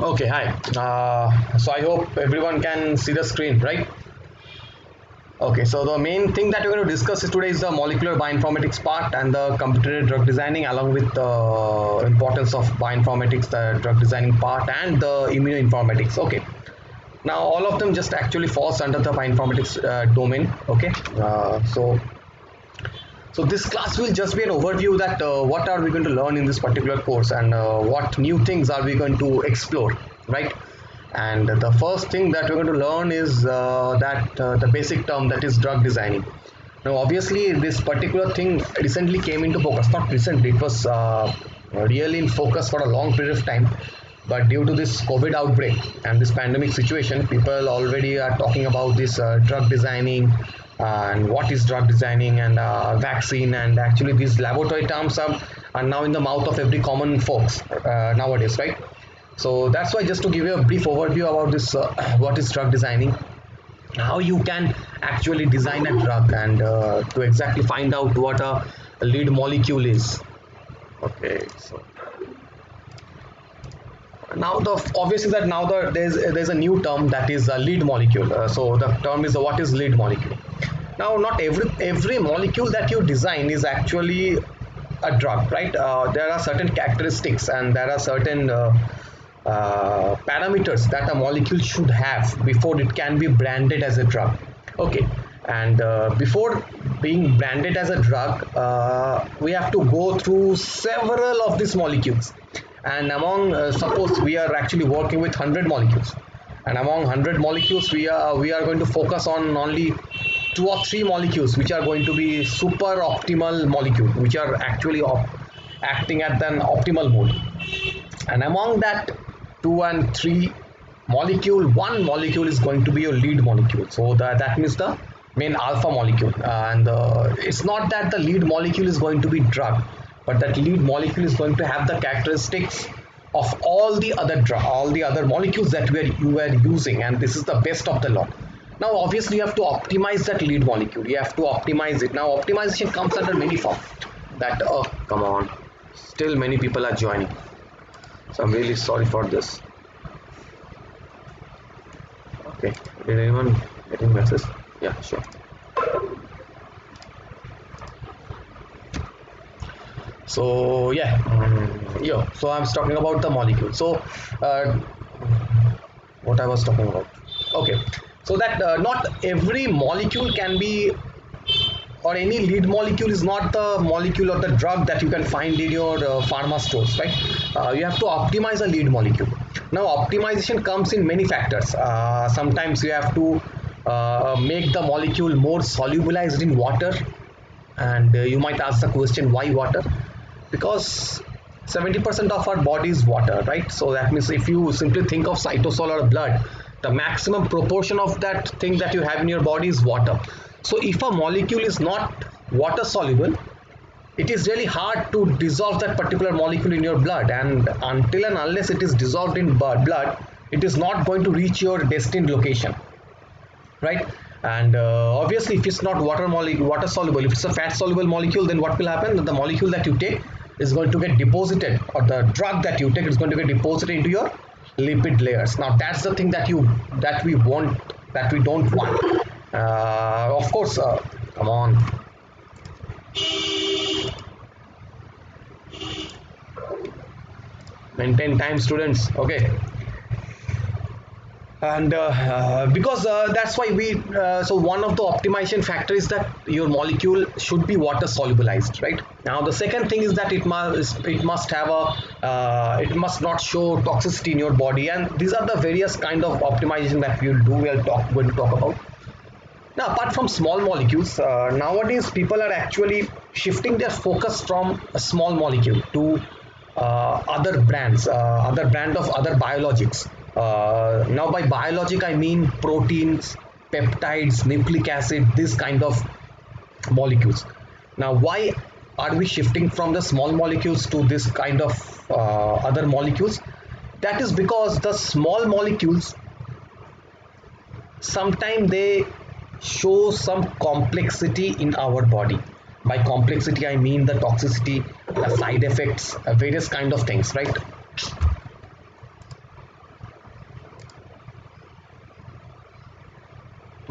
Okay, hi. So I hope everyone can see the screen, right? Okay, so the main thing that we're going to discuss is today is the molecular bioinformatics part and the computer drug designing, along with the importance of bioinformatics, the drug designing part, and the immunoinformatics. Okay, now all of them just actually falls under the bioinformatics domain. Okay, so this class will just be an overview that what are we going to learn in this particular course and what new things are we going to explore, right? And the first thing that we're going to learn is that the basic term that is drug designing. Now, obviously, this particular thing recently came into focus. Not recently; it was really in focus for a long period of time. But due to this COVID outbreak and this pandemic situation, people already are talking about this drug designing and what is drug designing and vaccine. And actually, these laboratory terms are now in the mouth of every common folks nowadays, right? So that's why just to give you a brief overview about this, what is drug designing, how you can actually design a drug and to exactly find out what a lead molecule is. Okay, so now the obviously that now there's a new term that is a lead molecule. So the term is what is lead molecule. Now not every molecule that you design is actually a drug, right? There are certain characteristics and there are certain parameters that a molecule should have before it can be branded as a drug. Okay, and before being branded as a drug, we have to go through several of these molecules. And among, suppose we are actually working with 100 molecules, and among 100 molecules, we are going to focus on only two or three molecules which are going to be super optimal molecule, which are actually acting at an optimal mode. And among that two and three molecule, one molecule is going to be your lead molecule. So that means the main alpha molecule. And it's not that the lead molecule is going to be drug, but that lead molecule is going to have the characteristics of all the other molecules that you were using, and this is the best of the lot. Now obviously you have to optimize that lead molecule, you have to optimize it. Now optimization comes under many forms. That, oh come on, still many people are joining, so I'm really sorry for this. Okay, did anyone getting message? Yeah, sure. So yeah, yeah. So I was talking about the molecule. So uh, what I was talking about. Okay, so that not every molecule can be, or any lead molecule is not the molecule or the drug that you can find in your pharma stores, right? You have to optimize a lead molecule. Now optimization comes in many factors. Sometimes you have to make the molecule more solubilized in water, and you might ask the question, why water? Because 70% of our body is water, right? So that means if you simply think of cytosol or blood, the maximum proportion of that thing that you have in your body is water. So if a molecule is not water soluble, it is really hard to dissolve that particular molecule in your blood, and until and unless it is dissolved in blood, it is not going to reach your destined location, right? And obviously if it's not water soluble, if it's a fat soluble molecule, then what will happen? The molecule that you take is going to get deposited, or the drug that you take is going to get deposited into your lipid layers. Now that's the thing that we want, that we don't want. Of course, come on, maintain time, students. Okay, and because that's why we so one of the optimization factor is that your molecule should be water solubilized, right? Now the second thing is that it must have a it must not show toxicity in your body, and these are the various kind of optimization that we'll going to talk about. Now apart from small molecules, nowadays people are actually shifting their focus from a small molecule to other brand of other biologics. Now by biologic I mean proteins, peptides, nucleic acid, this kind of molecules. Now why are we shifting from the small molecules to this kind of other molecules? That is because the small molecules sometimes they show some complexity in our body. By complexity I mean the toxicity, the side effects, various kind of things, right?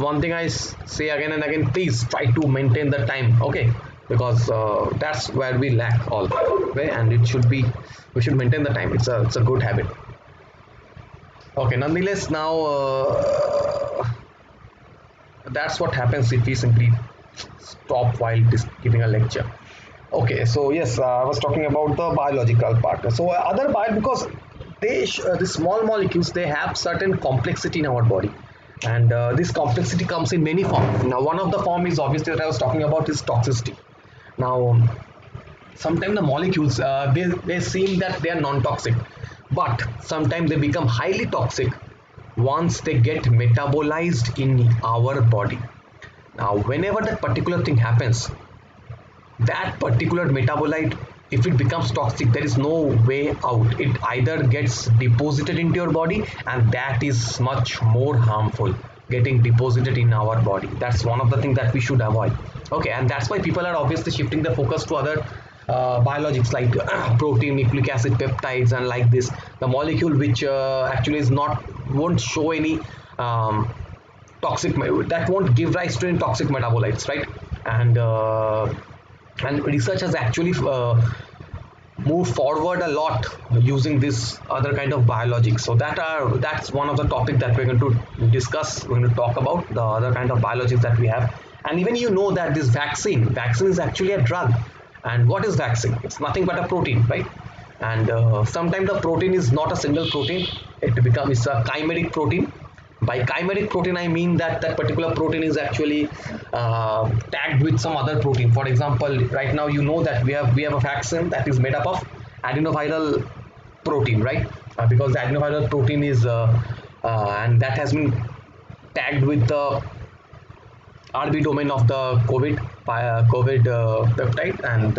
one thing say again and again, please try to maintain the time, okay? Because that's where we lack all, okay? And it should be, we should maintain the time. It's a good habit. Okay, nonetheless, now that's what happens if we simply stop while giving a lecture. Okay, so yes, I was talking about the biological part. So other bio, because the small molecules, they have certain complexity in our body, and this complexity comes in many forms. Now, one of the form is obviously that I was talking about is toxicity. Now, sometimes the molecules they seem that they are non-toxic, but sometimes they become highly toxic once they get metabolized in our body. Now, whenever that particular thing happens, that particular metabolite, if it becomes toxic, there is no way out. It either gets deposited into your body, and that is much more harmful, getting deposited in our body. That's one of the things that we should avoid. Okay, and that's why people are obviously shifting the focus to other biologics like protein, nucleic acid, peptides, and like this, the molecule which actually is not, won't show any toxic, that won't give rise to any toxic metabolites, right? And research has actually moved forward a lot using this other kind of biologics. So that's one of the topic that we're going to discuss. We're going to talk about the other kind of biologics that we have. And even you know that this vaccine is actually a drug. And what is vaccine? It's nothing but a protein, right? And sometimes the protein is not a single protein. It's a chimeric protein. By chimeric protein, I mean that that particular protein is actually tagged with some other protein. For example, right now you know that we have a vaccine that is made up of adenoviral protein, right? Because the adenoviral protein is and that has been tagged with the RB domain of the COVID peptide, and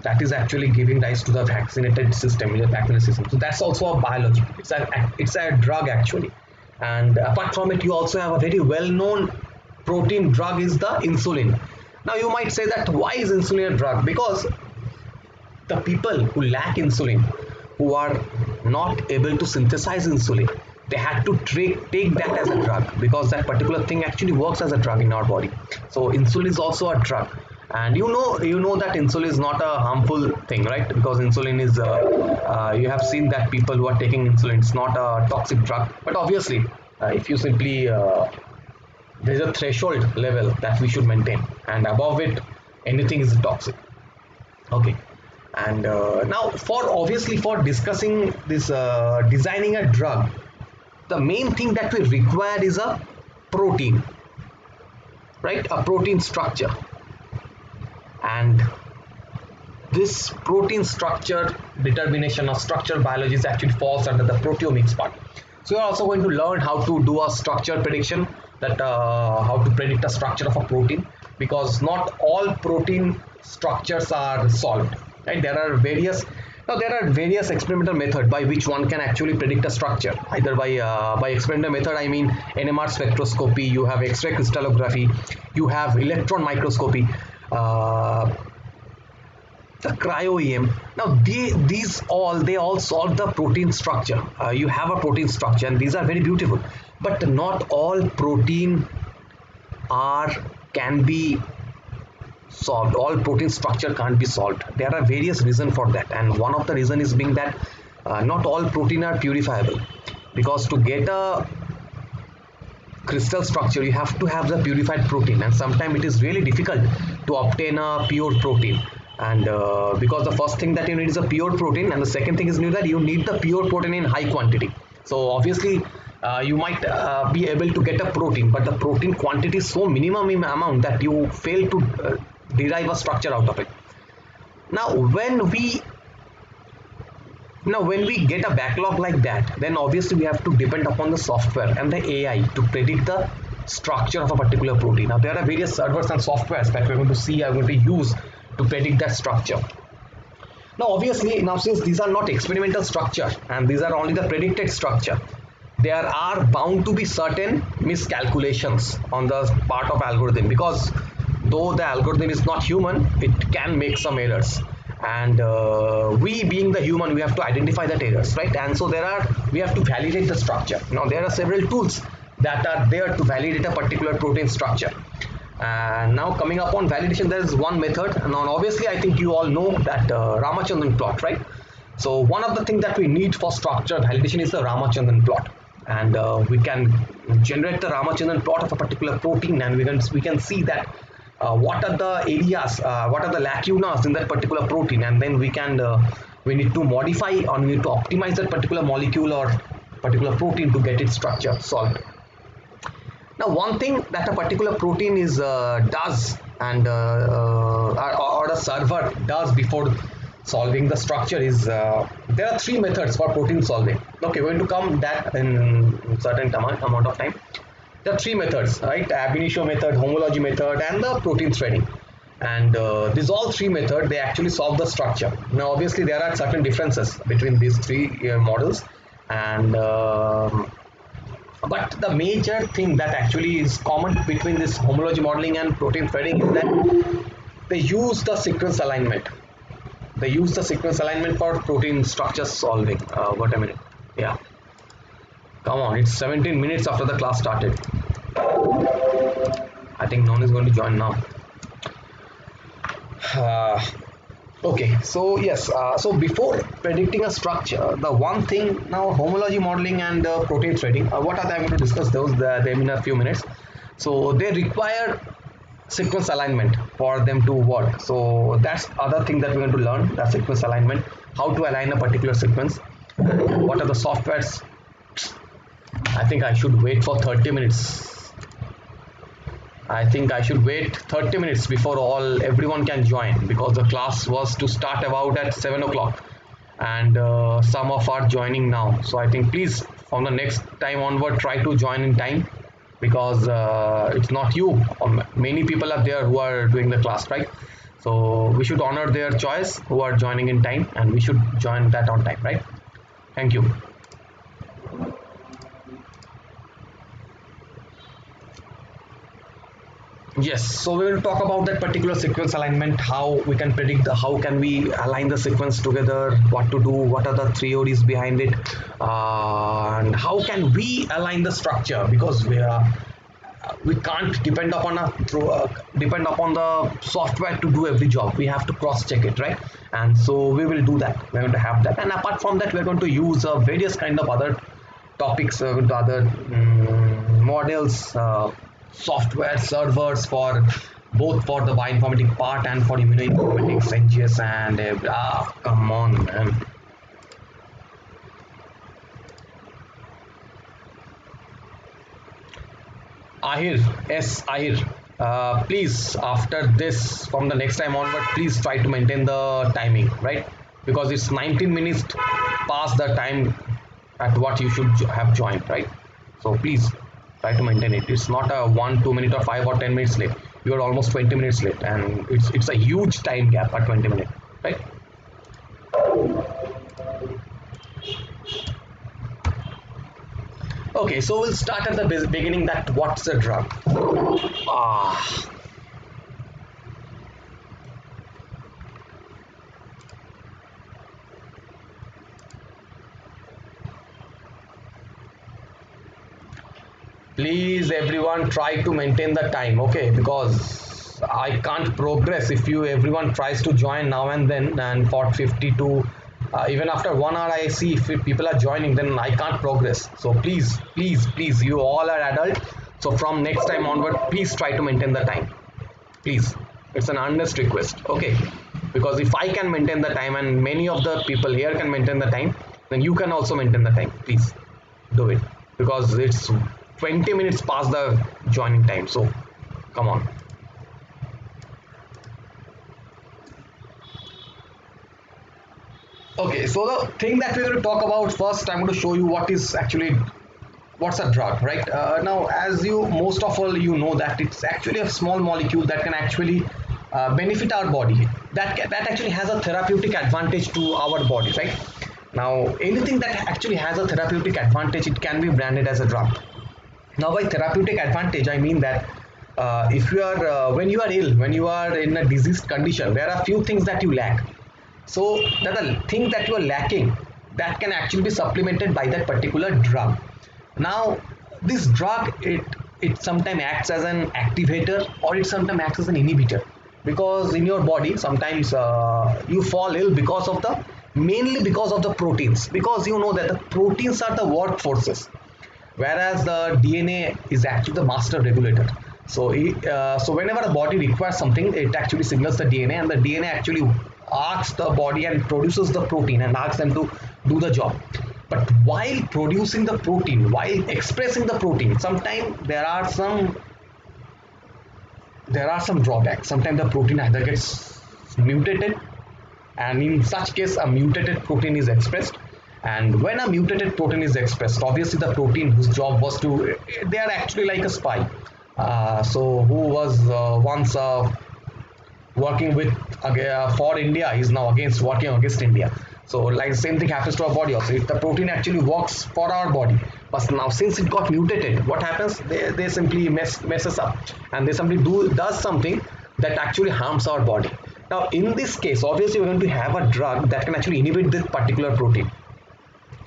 that is actually giving rise to the vaccinated system, the vaccinated system. So that's also a biologic. It's a drug actually. And apart from it, you also have a very well-known protein drug is the insulin. Now you might say that why is insulin a drug? Because the people who lack insulin, who are not able to synthesize insulin, they had to take that as a drug, because that particular thing actually works as a drug in our body. So insulin is also a drug. And you know that insulin is not a harmful thing, right? Because insulin is you have seen that people who are taking insulin, it's not a toxic drug. But obviously if you simply there's a threshold level that we should maintain, and above it anything is toxic. Okay. And now, for obviously for discussing this designing a drug, the main thing that we require is a protein, right? A protein structure. And this protein structure determination or structural biology actually falls under the proteomics part. So you're also going to learn how to do a structure prediction, that how to predict a structure of a protein, because not all protein structures are solved, right? There are various experimental methods by which one can actually predict a structure. Either by experimental method, I mean NMR spectroscopy, you have X-ray crystallography, you have electron microscopy, the cryo-EM. Now they all solve the protein structure. You have a protein structure, and these are very beautiful. But not all protein are can be solved. All protein structure can't be solved. There are various reasons for that, and one of the reason is being that not all protein are purifiable, because to get a crystal structure you have to have the purified protein, and sometimes it is really difficult to obtain a pure protein. And because the first thing that you need is a pure protein, and the second thing is that you need the pure protein in high quantity. So obviously you might be able to get a protein, but the protein quantity is so minimum amount that you fail to derive a structure out of it. Now when we get a backlog like that, then obviously we have to depend upon the software and the AI to predict the structure of a particular protein. Now there are various servers and softwares that we're going to see are going to use to predict that structure. Now obviously, now since these are not experimental structure and these are only the predicted structure, there are bound to be certain miscalculations on the part of algorithm, because though the algorithm is not human, it can make some errors. And we being the human, we have to identify that errors, right? And so we have to validate the structure. Now there are several tools that are there to validate a particular protein structure. And now coming upon validation, there is one method. Now obviously I think you all know that Ramachandran plot, right? So one of the things that we need for structure validation is the Ramachandran plot, and we can generate the Ramachandran plot of a particular protein, and we can see that what are the areas, what are the lacunas in that particular protein, and then we need to modify or we need to optimize that particular molecule or particular protein to get its structure solved. Now, one thing that a particular protein is does and or a server does before solving the structure is there are three methods for protein solving. Okay, we're going to come that in certain amount of time. There are three methods, right? Ab initio method, homology method, and the protein threading. And these all three methods, they actually solve the structure. Now, obviously, there are certain differences between these three models, and but the major thing that actually is common between this homology modeling and protein threading is that they use the sequence alignment. They use the sequence alignment for protein structure solving. What a minute. Yeah. Come on, it's 17 minutes after the class started. I think no one is going to join now. Uh, okay, so yes, so before predicting a structure, the one thing now homology modeling and protein threading, what are they? I'm going to discuss those them in a few minutes. So they require sequence alignment for them to work. So that's other thing that we're going to learn, the sequence alignment, how to align a particular sequence, and what are the softwares. I think I should wait for 30 minutes. I think I should wait 30 minutes before everyone can join, because the class was to start about at 7 o'clock, and some of are joining now. So I think please from the next time onward try to join in time, because it's not you. Many people are there who are doing the class, right? So we should honor their choice who are joining in time, and we should join that on time, right? Thank you. Yes, so we will talk about that particular sequence alignment, how we can predict how can we align the sequence together, what to do, what are the theories behind it, and how can we align the structure, because we can't depend upon the software to do every job. We have to cross check it, right? And so we will do that. We're going to have that, and apart from that, we're going to use various kind of other topics, other models, software servers for both for the bioinformatic part and for immunoinformatics, NGS, and come on, man. Ahir, yes, Ahir. Please, after this, from the next time onward, please try to maintain the timing, right? Because it's 19 minutes past the time at what you should have joined, right? So please try to maintain it. It's not a 1 2 minute or 5 or 10 minutes late. You are almost 20 minutes late, and it's a huge time gap at 20 minutes, right? Okay, so we'll start at the beginning. That what's a drug? Ah, please everyone try to maintain the time, okay? Because I can't progress if you everyone tries to join now and then, and for 50 to even after 1 hour I see if people are joining, then I can't progress. So please, please, please, you all are adult, so from next time onward please try to maintain the time, please. It's an earnest request, okay? Because if I can maintain the time and many of the people here can maintain the time, then you can also maintain the time. Please do it, because it's 20 minutes past the joining time. So come on. Okay, so the thing that we're going to talk about first, I'm going to show you what's a drug, right? Now, as you most of all you know that it's actually a small molecule that can actually benefit our body. That actually has a therapeutic advantage to our body, right? Now, anything that actually has a therapeutic advantage, it can be branded as a drug. Now, by therapeutic advantage, I mean that if you are when you are ill, when you are in a diseased condition, there are few things that you lack. So that the thing that you are lacking, that can actually be supplemented by that particular drug. Now, this drug, it sometimes acts as an activator or it sometimes acts as an inhibitor, because in your body sometimes you fall ill because of the, mainly because of the proteins, because you know that the proteins are the workforces, whereas the DNA is actually the master regulator. So, so whenever the body requires something, it actually signals the DNA, and the DNA actually asks the body and produces the protein and asks them to do the job. But while producing the protein, while expressing the protein, sometimes there are some drawbacks. Sometimes the protein either gets mutated, and in such case a mutated protein is expressed. And when a mutated protein is expressed, obviously the protein whose job was to, they are actually like a spy, so who was once working with, for India is now against working against India. So like same thing happens to our body also. If the protein actually works for our body, but now since it got mutated, what happens? They simply messes up, and they simply does something that actually harms our body. Now in this case, obviously we're going to have a drug that can actually inhibit this particular protein,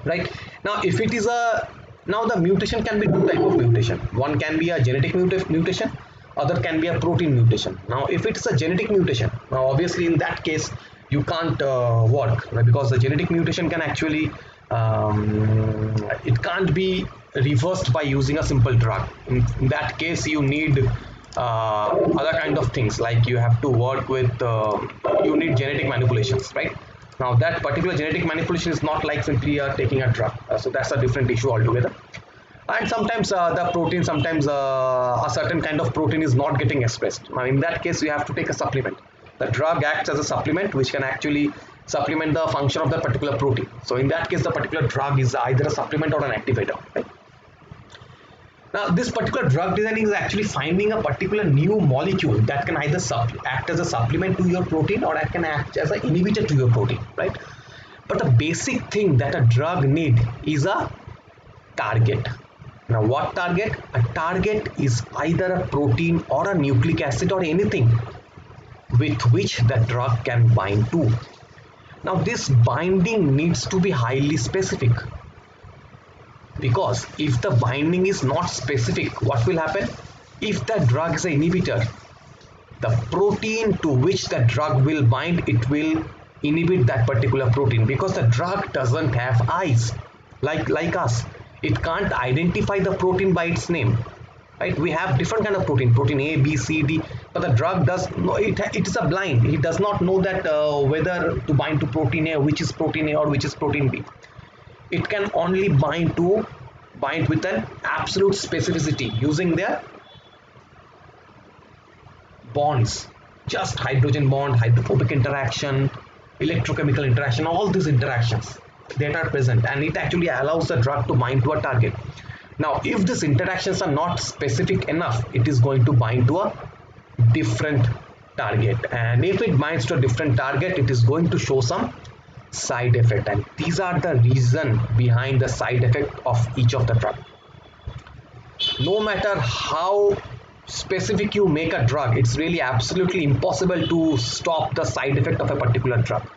right? Now if it is a, now the mutation can be two type of mutation. One can be a genetic mutation, other can be a protein mutation. Now if it's a genetic mutation, now obviously in that case you can't work, right? Because the genetic mutation can actually it can't be reversed by using a simple drug. In that case you need other kind of things, like you have to work with you need genetic manipulations, right? Now that particular genetic manipulation is not like simply taking a drug, so that's a different issue altogether. And sometimes the protein, sometimes a certain kind of protein is not getting expressed. Now in that case you have to take a supplement. The drug acts as a supplement which can actually supplement the function of that particular protein. So in that case the particular drug is either a supplement or an activator, right? Now this particular drug designing is actually finding a particular new molecule that can either act as a supplement to your protein or it can act as an inhibitor to your protein, right? But the basic thing that a drug need is a target. Now what target? A target is either a protein or a nucleic acid or anything with which the drug can bind to. Now this binding needs to be highly specific, because if the binding is not specific, what will happen? If the drug is an inhibitor, the protein to which the drug will bind, it will inhibit that particular protein, because the drug doesn't have eyes like us. It can't identify the protein by its name, right? We have different kind of protein A, B, C, D, but the drug does no, it is a blind. It does not know that whether to bind to protein A, which is protein A or which is protein B. It can only bind with an absolute specificity using their bonds, just hydrogen bond, hydrophobic interaction, electrochemical interaction, all these interactions that are present, and it actually allows the drug to bind to a target. Now if these interactions are not specific enough, it is going to bind to a different target, and if it binds to a different target, it is going to show some side effect, and these are the reason behind the side effect of each of the drug. No matter how specific you make a drug, it's really absolutely impossible to stop the side effect of a particular drug,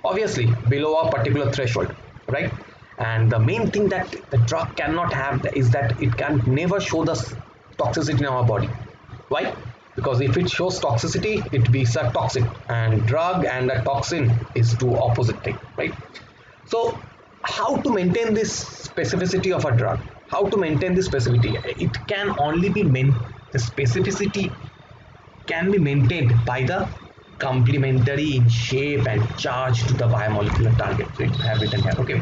obviously below a particular threshold, right? And the main thing that the drug cannot have is that it can never show the toxicity in our body. Why? Because if it shows toxicity, it be a toxic, and drug and a toxin is two opposite thing, right? So how to maintain this specificity of a drug? How to maintain this specificity? It can only be the specificity can be maintained by the complementary in shape and charge to the biomolecular target. So I have written here, okay?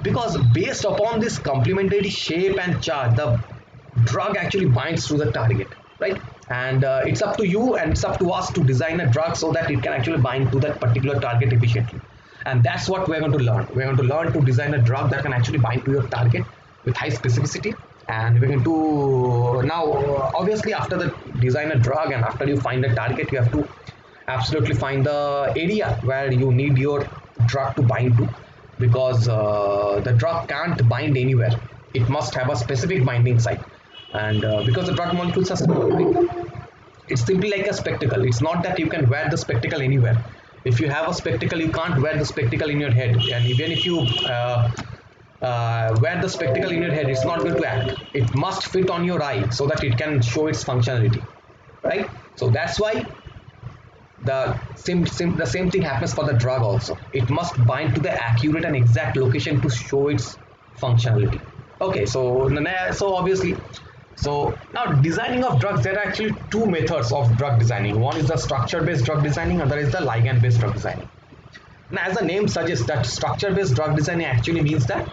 Because based upon this complementary shape and charge, the drug actually binds to the target, right? And it's up to you and it's up to us to design a drug so that it can actually bind to that particular target efficiently. And that's what we're going to learn. We're going to learn to design a drug that can actually bind to your target with high specificity. And we're going to now, obviously, after the design a drug and after you find a target, you have to absolutely find the area where you need your drug to bind to, because the drug can't bind anywhere. It must have a specific binding site, and because the drug molecules are small, right? It's simply like a spectacle. It's not that you can wear the spectacle anywhere. If you have a spectacle, you can't wear the spectacle in your head, and even if you where the spectacle in your head is not going to act. It must fit on your eye so that it can show its functionality, right? So that's why the same thing happens for the drug also. It must bind to the accurate and exact location to show its functionality. Okay, so obviously, so now designing of drugs, there are actually two methods of drug designing. One is the structure based drug designing, other is the ligand based drug designing. Now, as the name suggests, that structure based drug designing actually means that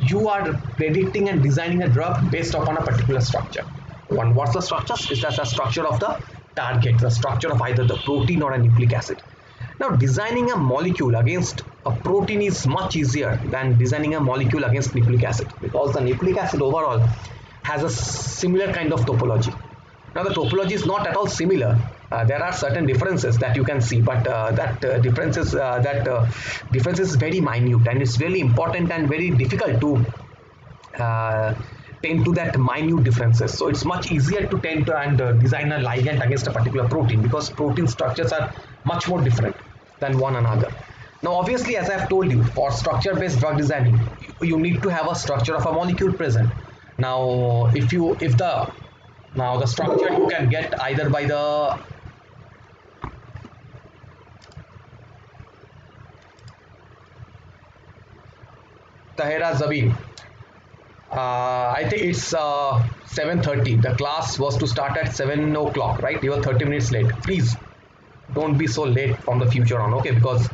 you are predicting and designing a drug based upon a particular structure. What's the structure? Is that the structure of the target, the structure of either the protein or a nucleic acid. Now, designing a molecule against a protein is much easier than designing a molecule against nucleic acid, because the nucleic acid overall has a similar kind of topology. Now, the topology is not at all similar. There are certain differences that you can see, but that difference is very minute, and it's really important and very difficult to tend to that minute differences. So it's much easier to tend to and design a ligand against a particular protein, because protein structures are much more different than one another. Now, obviously, as I have told you, for structure-based drug designing, you need to have a structure of a molecule present. Now, the structure you can get either by the Tahera Zabin. I think it's 7:30. The class was to start at 7 o'clock, right? You are 30 minutes late. Please don't be so late from the future on, okay? Because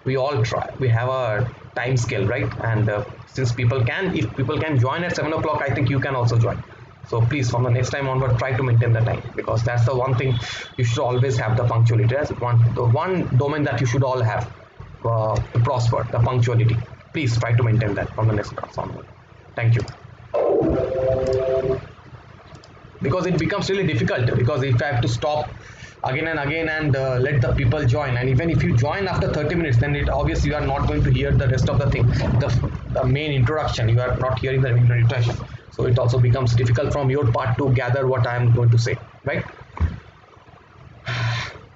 we all try. We have a time scale, right? And since if people can join at 7 o'clock, I think you can also join. So please, from the next time onward, try to maintain the time, because that's the one thing you should always have, the punctuality. That's the one domain that you should all have to prosper, the punctuality. Please try to maintain that from the next class onward. Thank you. Because it becomes really difficult, because if I have to stop again and again and let the people join, and even if you join after 30 minutes, then it obviously you are not going to hear the rest of the thing, the main introduction. You are not hearing the main introduction, so it also becomes difficult from your part to gather what I am going to say, right?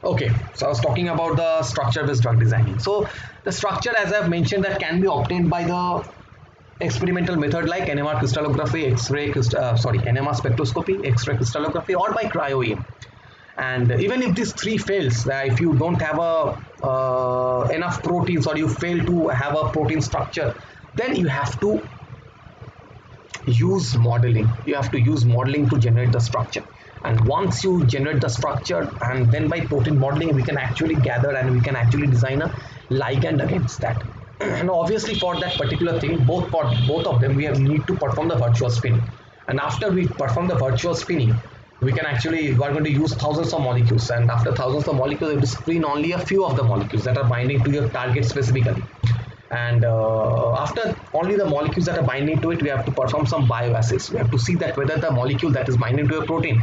Okay, so I was talking about the structure based drug designing. So the structure, as I've mentioned, that can be obtained by the experimental method like NMR crystallography, NMR spectroscopy, X-ray crystallography, or by cryo-EM. And even if these three fails, if you don't have enough proteins, or you fail to have a protein structure, then you have to use modeling. You have to use modeling to generate the structure. And once you generate the structure, and then by protein modeling, we can actually gather and we can actually design a ligand against that. And obviously, for that particular thing, both of them, we need to perform the virtual spinning. And after we perform the virtual spinning, we are going to use thousands of molecules, and after thousands of molecules, we have to screen only a few of the molecules that are binding to your target specifically. And after only the molecules that are binding to it, we have to perform some bioassays. We have to see that whether the molecule that is binding to a protein,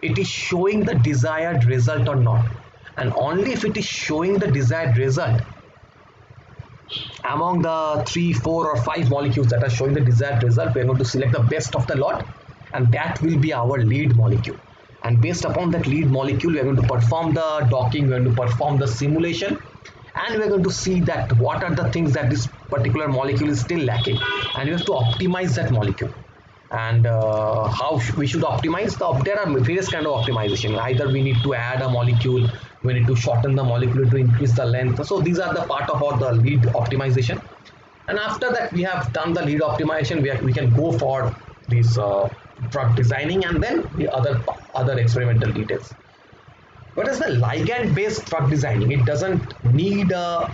it is showing the desired result or not. And only if it is showing the desired result among the 3, 4, or 5 molecules that are showing the desired result, we are going to select the best of the lot, and that will be our lead molecule. And based upon that lead molecule, we are going to perform the docking, we are going to perform the simulation, and we are going to see that what are the things that this particular molecule is still lacking, and we have to optimize that molecule. And how we should optimize, there are various kind of optimization. Either we need to add a molecule, we need to shorten the molecule to increase the length. So these are the part of the lead optimization. And after that, we have done the lead optimization, we can go for this drug designing, and then the other experimental details. Whereas the ligand based drug designing, it doesn't need a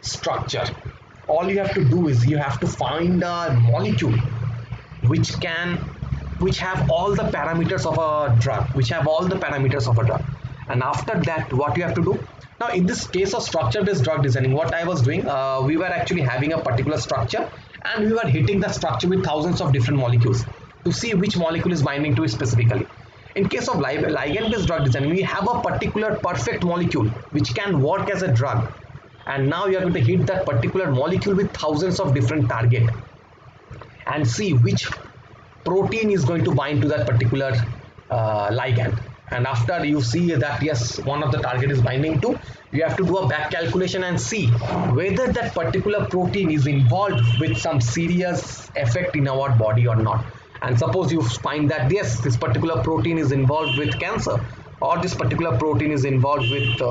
structure. All you have to do is you have to find a molecule which have all the parameters of a drug, and after that, what you have to do now, in this case of structure based drug designing, what I was doing, we were actually having a particular structure, and we were hitting the structure with thousands of different molecules to see which molecule is binding to it specifically. In case of ligand based drug designing, we have a particular perfect molecule which can work as a drug, and now you are going to hit that particular molecule with thousands of different target and see which protein is going to bind to that particular ligand. and after you see that yes, one of the target is binding to, you have to do a back calculation and see whether that particular protein is involved with some serious effect in our body or not. And suppose you find that yes, this particular protein is involved with cancer, or this particular protein is involved with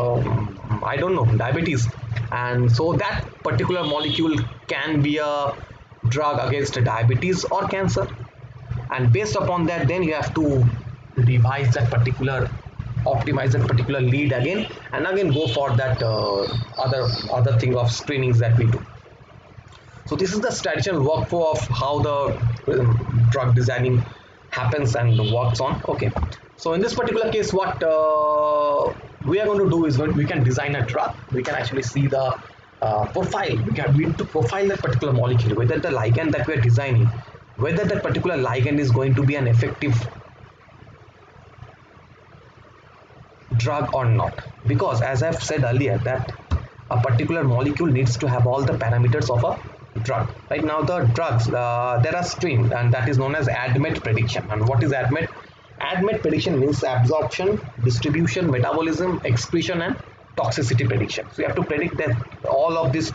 I don't know, diabetes, and so that particular molecule can be a drug against diabetes or cancer. And based upon that, then you have to revise that particular, optimize that particular lead again, and again go for that other thing of screenings that we do. So this is the traditional workflow of how the drug designing happens and works on. Okay, so in this particular case, what we are going to do is we can design a drug. We can actually see the profile. We need to profile that particular molecule, whether the ligand that we are designing, whether that particular ligand is going to be an effective drug or not. Because as I've said earlier, that a particular molecule needs to have all the parameters of a drug. Right now, the drugs, there are screened, and that is known as ADMET prediction. And what is ADMET? ADMET prediction means absorption, distribution, metabolism, excretion, and toxicity prediction. So you have to predict that all of these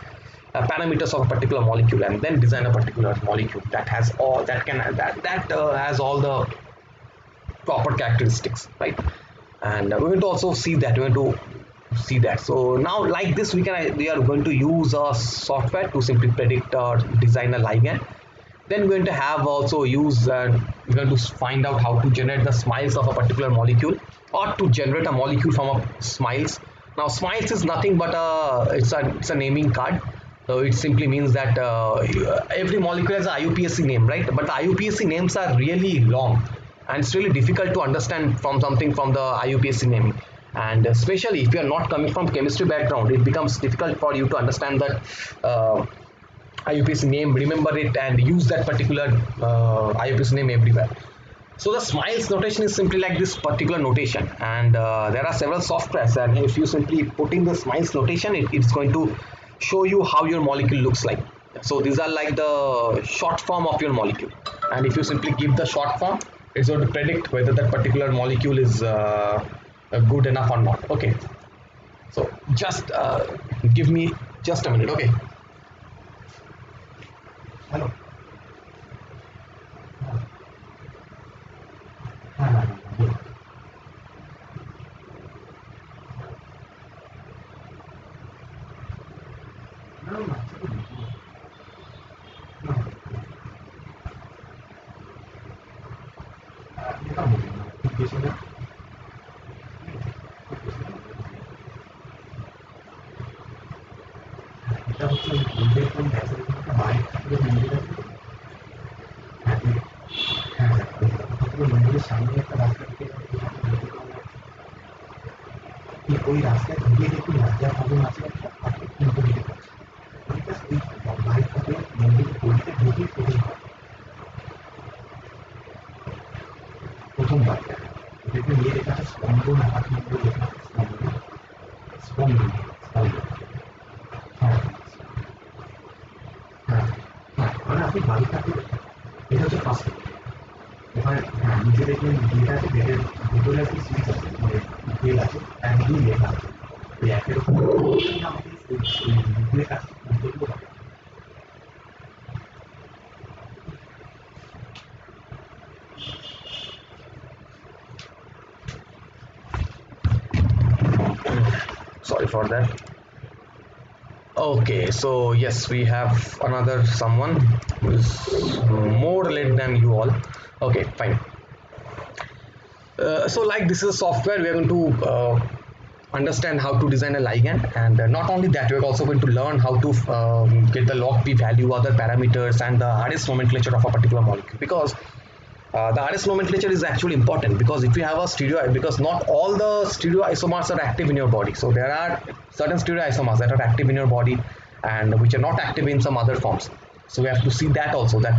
parameters of a particular molecule, and then design a particular molecule that has all has all the proper characteristics, right? And we're going to also see that. We're going to see that. So now, like this, we are going to use a software to simply predict or design a ligand. Then we're going to have also use we're going to find out how to generate the SMILES of a particular molecule, or to generate a molecule from a SMILES. Now SMILES is nothing but it's a naming card. So it simply means that every molecule has a IUPAC name, right? But the IUPAC names are really long, and it's really difficult to understand from something from the IUPAC naming. And especially if you are not coming from chemistry background, it becomes difficult for you to understand that IUPAC name, remember it, and use that particular IUPAC name everywhere. So the SMILES notation is simply like this particular notation, and there are several softwares, and if you simply put in the SMILES notation, it's going to show you how your molecule looks like. So these are like the short form of your molecule, and if you simply give the short form, it's going to predict whether that particular molecule is good enough or not. Okay, so just give me just a minute. Okay. Hello. এটা হচ্ছে দুধের কোন ব্যাচের একটা bike থেকে মন্দিরে হ্যাঁ হ্যাঁ মন্দিরের সামনে একটা রাস্তা থেকে ওই রাস্তায় ঢুকে দেখি রাজা ভবন আছে একটা কিন্তু বাইক থেকে মন্দিরের গলিতে ঢুকে প্রথমবার দেখে নিয়ে লেখা আছে স্পন্দন অ্যাপার্টমেন্ট লেখা আছে স্পন্দন স্পন্দন হ্যাঁ হ্যাঁ হ্যাঁ মানে আপনি বাড়ি থাকলে এটা হচ্ছে ফার্স্ট ওখানে হ্যাঁ নিচে দেখবেন যেটা আছে বেডের ভিতরে একটা সুইচ আছে মানে বেল আছে একদমই লেখা আছে ওই একের উপর আমাদের মুখের কাছে মুখগুলো হবে sorry for that. Okay, so yes, we have another someone who is more late than you all. Okay, fine. So like this is a software, we are going to understand how to design a ligand, and not only that, we're also going to learn how to get the log p value, other parameters, and the RS nomenclature of a particular molecule. Because the RS nomenclature is actually important, because if you have a stereo, because not all the stereoisomers are active in your body. So there are certain stereoisomers that are active in your body and which are not active in some other forms. So we have to see that also, that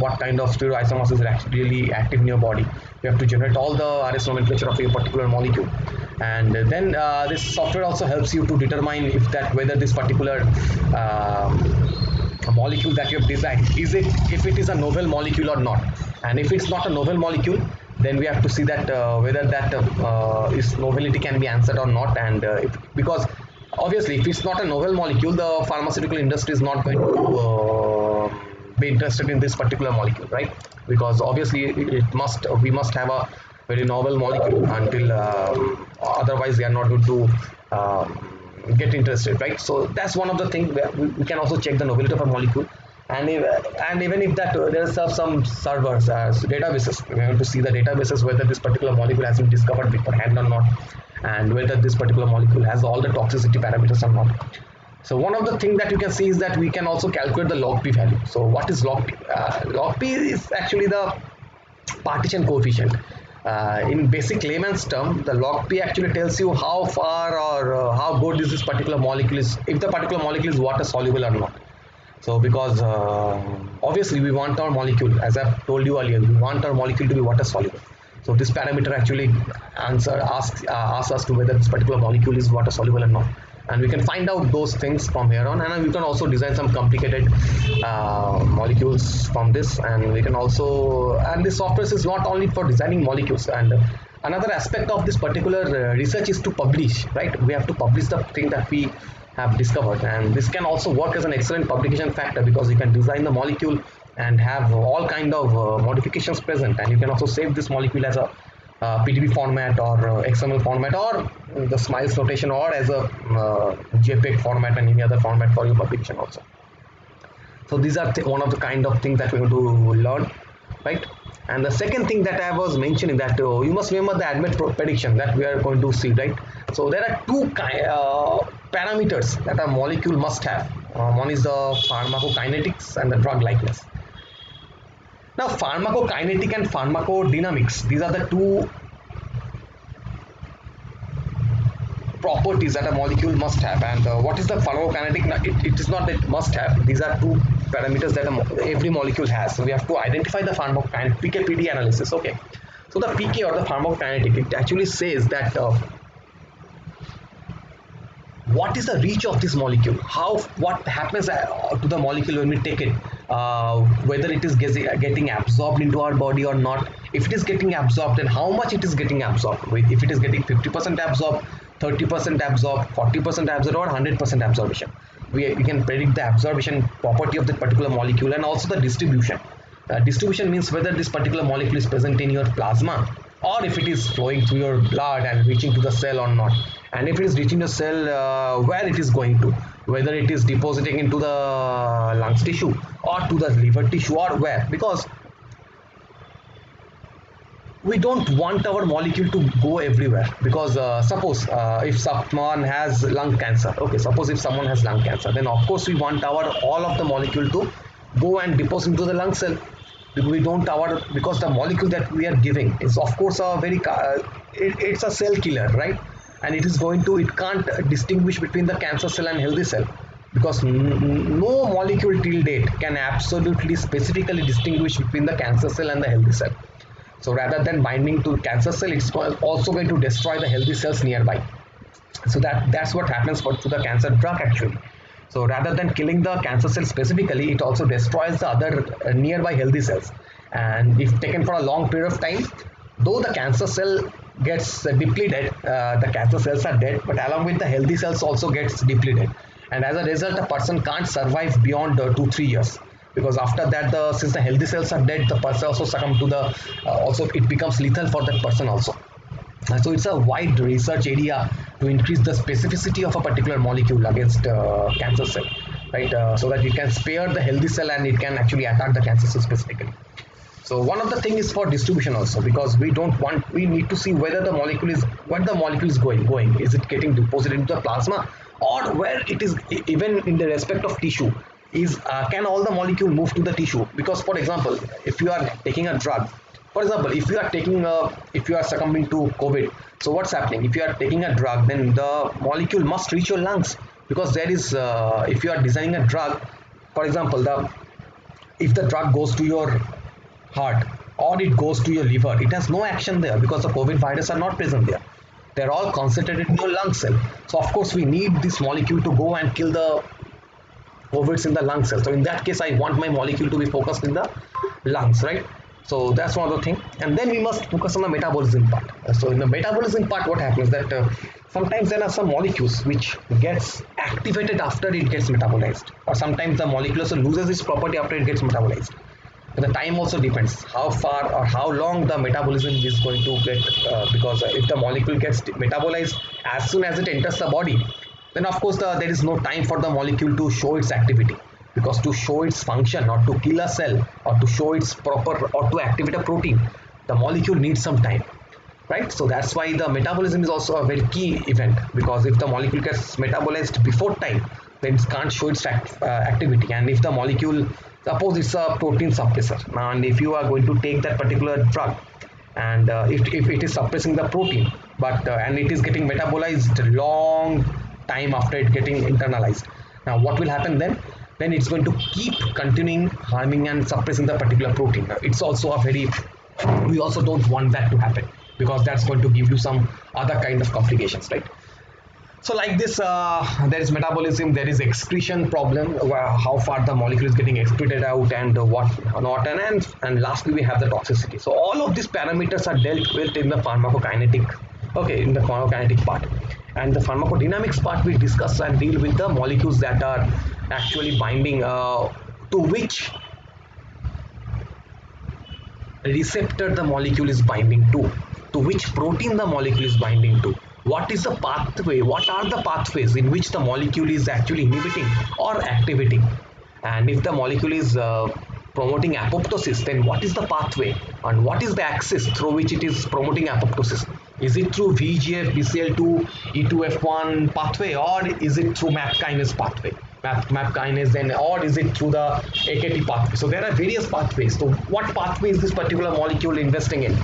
what kind of stereoisomers is actually active in your body. You have to generate all the RS nomenclature of a particular molecule, and then this software also helps you to determine whether this particular a molecule that you have designed, if it is a novel molecule or not. And if it's not a novel molecule, then we have to see that whether that is novelty can be answered or not. And because obviously if it's not a novel molecule, the pharmaceutical industry is not going to be interested in this particular molecule, right? Because obviously it must we must have a very novel molecule until otherwise they are not going to get interested, right? So that's one of the things where we can also check the novelty of a molecule. And and even if that there's some servers as databases, we have to see the databases whether this particular molecule has been discovered beforehand or not, and whether this particular molecule has all the toxicity parameters or not. So one of the things that you can see is that we can also calculate the log p value. So what is log p? Log p is actually the partition coefficient. In basic layman's term, the log p actually tells you how far or how good is this particular molecule is, if the particular molecule is water soluble or not. So because obviously we want our molecule, as I've told you earlier, we want our molecule to be water soluble. So this parameter actually asks us to whether this particular molecule is water soluble or not. And we can find out those things from here on, and we can also design some complicated molecules from this. And we can also, and this software is not only for designing molecules. And another aspect of this particular research is to publish, right? We have to publish the thing that we have discovered, and this can also work as an excellent publication factor because you can design the molecule and have all kind of modifications present, and you can also save this molecule as a PDB format or XML format or the SMILES notation or as a JPEG format and any other format for your publication also. So these are one of the kind of things that we're going to learn, right? And the second thing that I was mentioning that you must remember the ADMET prediction that we are going to see, right? So there are two parameters that a molecule must have. One is the pharmacokinetics and the drug likeness. Now pharmacokinetic and pharmacodynamics, these are the two properties that a molecule must have. And what is the pharmacokinetic? Now, it is not that must have. These are two parameters that every molecule has. So we have to identify the pharmacokinetic PK/PD analysis. Okay. So the PK or the pharmacokinetic, it actually says that what is the reach of this molecule, what happens to the molecule when we take it, whether it is getting absorbed into our body or not. If it is getting absorbed, then how much it is getting absorbed. If it is getting 50% absorbed, 30% absorbed, 40% absorbed, or 100% absorption, we can predict the absorption property of that particular molecule. And also the distribution. Distribution means whether this particular molecule is present in your plasma or if it is flowing through your blood and reaching to the cell or not. And if it is reaching the cell, where it is going to, whether it is depositing into the lungs tissue or to the liver tissue or where. Because we don't want our molecule to go everywhere, because suppose if someone has lung cancer, okay, suppose if someone has lung cancer, then of course we want our all of the molecule to go and deposit into the lung cell. We don't because the molecule that we are giving is of course a very it's a cell killer, right? And it can't distinguish between the cancer cell and healthy cell, because no molecule till date can absolutely specifically distinguish between the cancer cell and the healthy cell. So rather than binding to cancer cell, it's also going to destroy the healthy cells nearby. So that's what happens to the cancer drug actually. So rather than killing the cancer cell specifically, it also destroys the other nearby healthy cells. And if taken for a long period of time, though the cancer cell gets depleted, the cancer cells are dead, but along with the healthy cells also gets depleted. And as a result, a person can't survive beyond 2-3 years, because after that, since the healthy cells are dead, the person also succumb to the also it becomes lethal for that person also. So it's a wide research area to increase the specificity of a particular molecule against cancer cell, right? So that you can spare the healthy cell and it can actually attack the cancer cell specifically. So one of the thing is for distribution also, because we need to see whether the molecule is going. Is it getting deposited into the plasma, or where it is, even in the respect of tissue, is can all the molecule move to the tissue? Because for example, if you are taking a drug, for example, if you are succumbing to COVID, so what's happening? If you are taking a drug, then the molecule must reach your lungs, because there is if you are designing a drug, for example, if the drug goes to your heart or it goes to your liver, it has no action there because the COVID virus are not present there. They're all concentrated in your lung cell. So of course we need this molecule to go and kill the COVIDs in the lung cell. So in that case, I want my molecule to be focused in the lungs, right? So that's one other thing. And then we must focus on the metabolism part. So in the metabolism part, what happens that sometimes there are some molecules which gets activated after it gets metabolized, or sometimes the molecule also loses its property after it gets metabolized. The time also depends how far or how long the metabolism is going to get, because if the molecule gets metabolized as soon as it enters the body, then of course there is no time for the molecule to show its activity, because to show its function or to kill a cell or to show its proper or to activate a protein, the molecule needs some time, right? So that's why the metabolism is also a very key event, because if the molecule gets metabolized before time, then it can't show its activity. And if the molecule, suppose it's a protein suppressor now, and if you are going to take that particular drug, and if it is suppressing the protein, but and it is getting metabolized long time after it getting internalized, now what will happen then it's going to keep continuing harming and suppressing the particular protein. Now, it's also a very, we also don't want that to happen, because that's going to give you some other kind of complications, right? So like this, there is metabolism, there is excretion problem, how far the molecule is getting excreted out and what not, and lastly we have the toxicity. So all of these parameters are dealt with in the pharmacokinetic, okay, in the pharmacokinetic part. And the pharmacodynamics part will discuss and deal with the molecules that are actually binding to which receptor the molecule is binding to which protein the molecule is binding to, what is the pathway, what are the pathways in which the molecule is actually inhibiting or activating, and if the molecule is promoting apoptosis, then what is the pathway and what is the axis through which it is promoting apoptosis? Is it through VEGF, BCL2, E2F1 pathway, or is it through MAP kinase pathway? MAP kinase, then, or is it through the AKT pathway? So there are various pathways. So what pathway is this particular molecule investing in?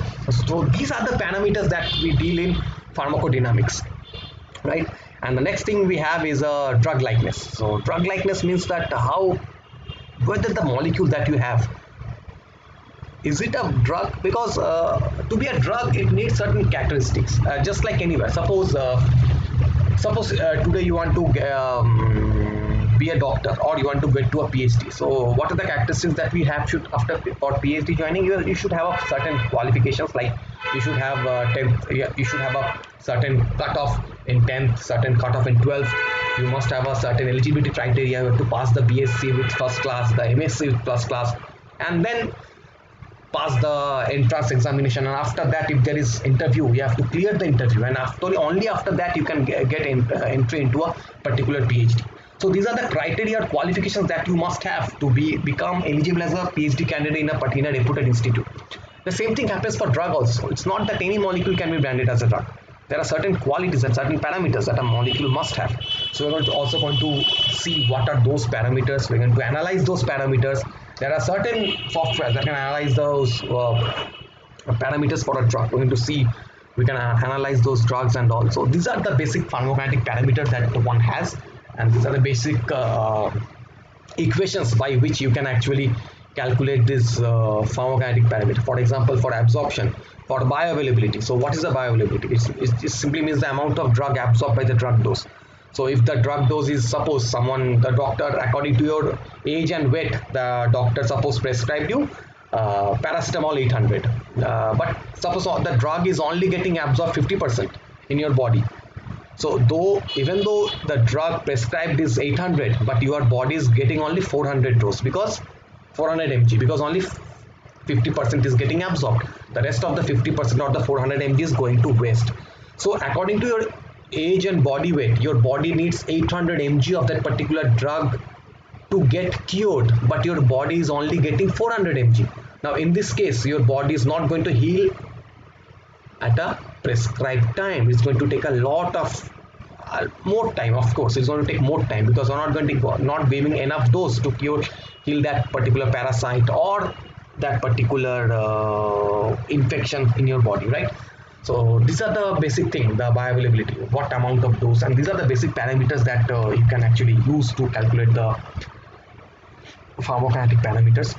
So these are the parameters that we deal in pharmacodynamics, right? And the next thing we have is a drug likeness. So drug likeness means that how, whether the molecule that you have, is it a drug? Because to be a drug it needs certain characteristics, just like anywhere. Suppose today you want to be a doctor, or you want to get to a PhD. So what are the characteristics that we have should after for PhD joining? You should have a certain qualifications, like you should have 10th, you should have a certain cutoff in 10th, certain cutoff in 12th. You must have a certain eligibility criteria. You have to pass the BSc with first class, the MSc with first class, and then pass the entrance examination. And after that, if there is interview, you have to clear the interview, and only after that you can get entry into a particular PhD. So these are the criteria or qualifications that you must have to become eligible as a PhD candidate in a particular reputed institute. The same thing happens for drug also. It's not that any molecule can be branded as a drug. There are certain qualities and certain parameters that a molecule must have. So we're also going to see what are those parameters. We're going to analyze those parameters. There are certain software that can analyze those parameters for a drug. We're going to see, we can analyze those drugs, and also these are the basic pharmacokinetic parameters that one has, and these are the basic equations by which you can actually calculate this pharmacokinetic parameter. For example, for absorption, for bioavailability. So what is the bioavailability? It simply means the amount of drug absorbed by the drug dose. So if the drug dose is, suppose the doctor, according to your age and weight, the doctor suppose prescribed you paracetamol 800, but suppose the drug is only getting absorbed 50% in your body. So even though the drug prescribed is 800, but your body is getting only 400 dose, because 400 mg, because only 50% is getting absorbed. The rest of the 50% or the 400 mg is going to waste. So according to your age and body weight, your body needs 800 mg of that particular drug to get cured, but your body is only getting 400 mg. Now in this case, your body is not going to heal at a prescribed time. It's going to take a lot of more time. Of course, it's going to take more time, because we're not going to not giving enough dose to kill that particular parasite or that particular infection in your body, right? So these are the basic thing, the bioavailability, what amount of dose, and these are the basic parameters that you can actually use to calculate the pharmacokinetic parameters.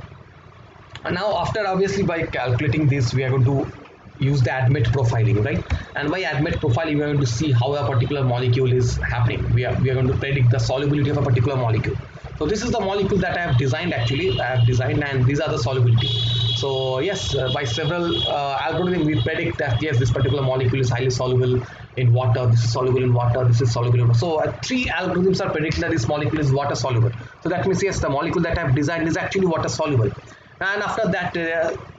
And now after, obviously, by calculating this, we are going to use the ADMET profiling, right? And by ADMET profiling, we are going to see how a particular molecule is happening. We are going to predict the solubility of a particular molecule. So this is the molecule that I have designed. Actually, I have designed, and these are the solubility. So yes, by several algorithms, we predict that yes, this particular molecule is highly soluble in water. This is soluble in water. This is soluble in water. So three algorithms are predicting that this molecule is water soluble. So that means yes, the molecule that I have designed is actually water soluble. And after that,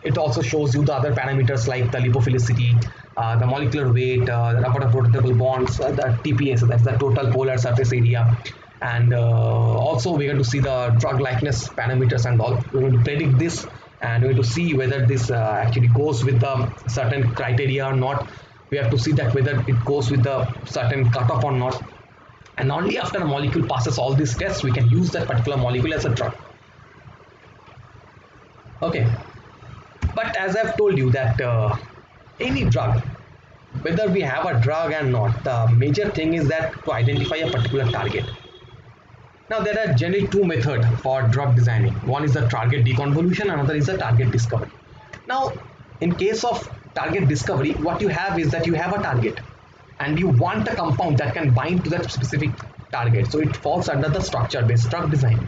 it also shows you the other parameters like the lipophilicity, the molecular weight, the number of rotatable bonds, the TPS, so that's the total polar surface area. And also we're going to see the drug likeness parameters and all. We're going to predict this, and we're going to see whether this actually goes with the certain criteria or not. We have to see that whether it goes with the certain cutoff or not. And only after a molecule passes all these tests, we can use that particular molecule as a drug. Okay, but as I've told you that any drug, whether we have a drug or not, the major thing is that to identify a particular target. Now there are generally two methods for drug designing. One is the target deconvolution, another is the target discovery. Now in case of target discovery, what you have is that you have a target and you want a compound that can bind to that specific target. So it falls under the structure based drug design.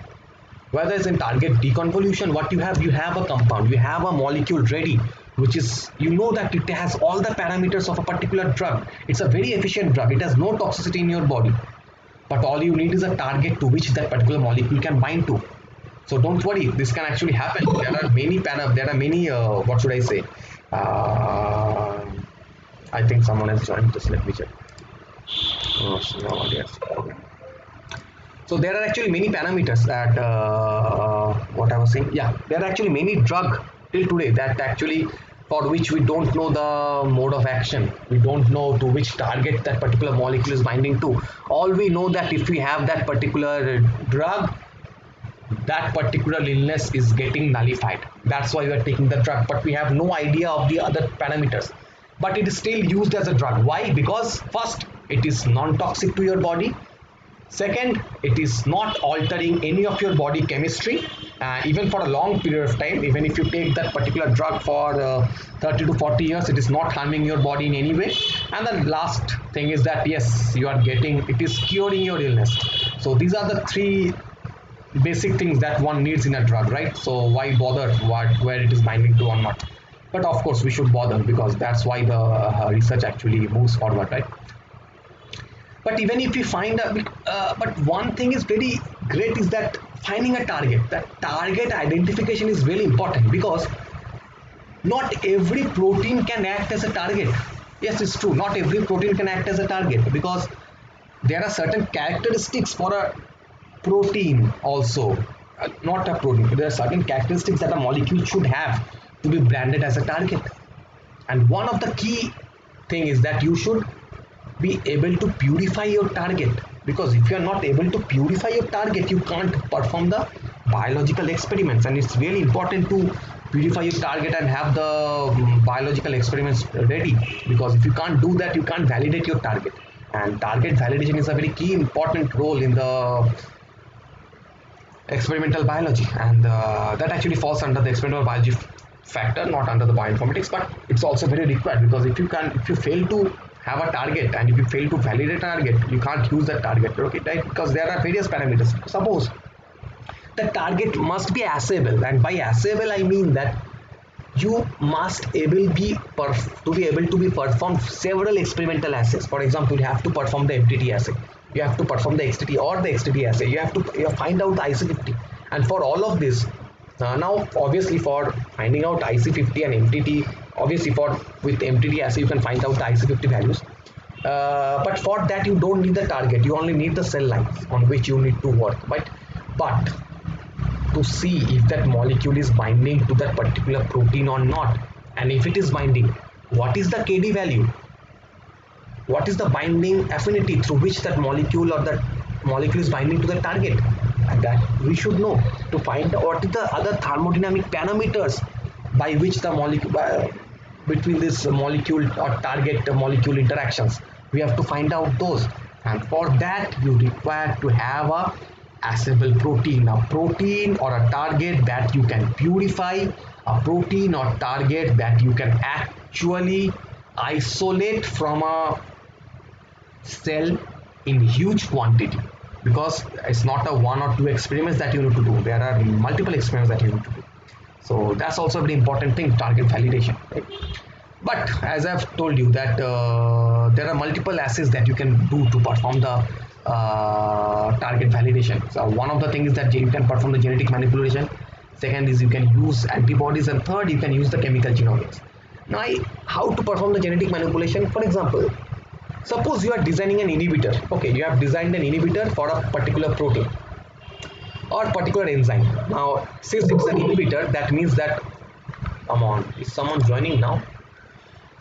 Whereas in target deconvolution, what you have a compound, you have a molecule ready, which is, you know that it has all the parameters of a particular drug. It's a very efficient drug. It has no toxicity in your body. But all you need is a target to which that particular molecule can bind to. So don't worry, this can actually happen. There are many, what should I say? I think someone has joined. Just let me check. Oh, no, yes. Okay. So there are actually many parameters that what I was saying. Yeah, there are actually many drug till today that actually for which we don't know the mode of action. We don't know to which target that particular molecule is binding to. All we know that if we have that particular drug, that particular illness is getting nullified. That's why we are taking the drug, but we have no idea of the other parameters. But it is still used as a drug. Why? Because first, it is non-toxic to your body. Second, it is not altering any of your body chemistry, even for a long period of time. Even if you take that particular drug for 30 to 40 years, it is not harming your body in any way. And the last thing is that yes, it is curing your illness. So these are the three basic things that one needs in a drug, right? So why bother where it is binding to or not? But of course, we should bother because that's why the research actually moves forward, right? But even if we find but one thing is very great is that finding a target. That target identification is really important because not every protein can act as a target. Yes, it's true. Not every protein can act as a target because there are certain characteristics for a protein also. Not a protein. There are certain characteristics that a molecule should have to be branded as a target. And one of the key thing is that you should be able to purify your target, because if you are not able to purify your target, you can't perform the biological experiments. And it's really important to purify your target and have the biological experiments ready, because if you can't do that, you can't validate your target. And target validation is a very key important role in the experimental biology, and that actually falls under the experimental biology factor, not under the bioinformatics. But it's also very required, because if you fail to have a target and if you fail to validate a target, you can't use that target, okay, right? Because there are various parameters. Suppose the target must be assayable, and by assayable I mean that you must to be able to be performed several experimental assays. For example, you have to perform the FDT assay, you have to perform the XTT or the XTT assay, you have to find out the IC50. And for all of this, now obviously for finding out IC50 and MTT, obviously for with MTT assay you can find out the IC50 values, but for that you don't need the target, you only need the cell lines on which you need to work. But to see if that molecule is binding to that particular protein or not, and if it is binding, what is the KD value, what is the binding affinity through which that molecule or that molecule is binding to the target, and that we should know. To find out what is the other thermodynamic parameters by which the molecule between this molecule or target molecule interactions, we have to find out those. And for that you require to have a assayable protein, a protein or a target that you can purify, a protein or target that you can actually isolate from a cell in huge quantity. because it's not a one or two experiments that you need to do. There are multiple experiments that you need to do. So that's also a very important thing, target validation, right? But as I've told you that there are multiple assays that you can do to perform the target validation. So one of the things is that you can perform the genetic manipulation. Second is you can use antibodies, and third you can use the chemical genomics. Now, how to perform the genetic manipulation? For example, suppose you are designing an inhibitor. Okay, you have designed an inhibitor for a particular protein or particular enzyme. Now, since it's an inhibitor, that means that, come on, is someone joining now?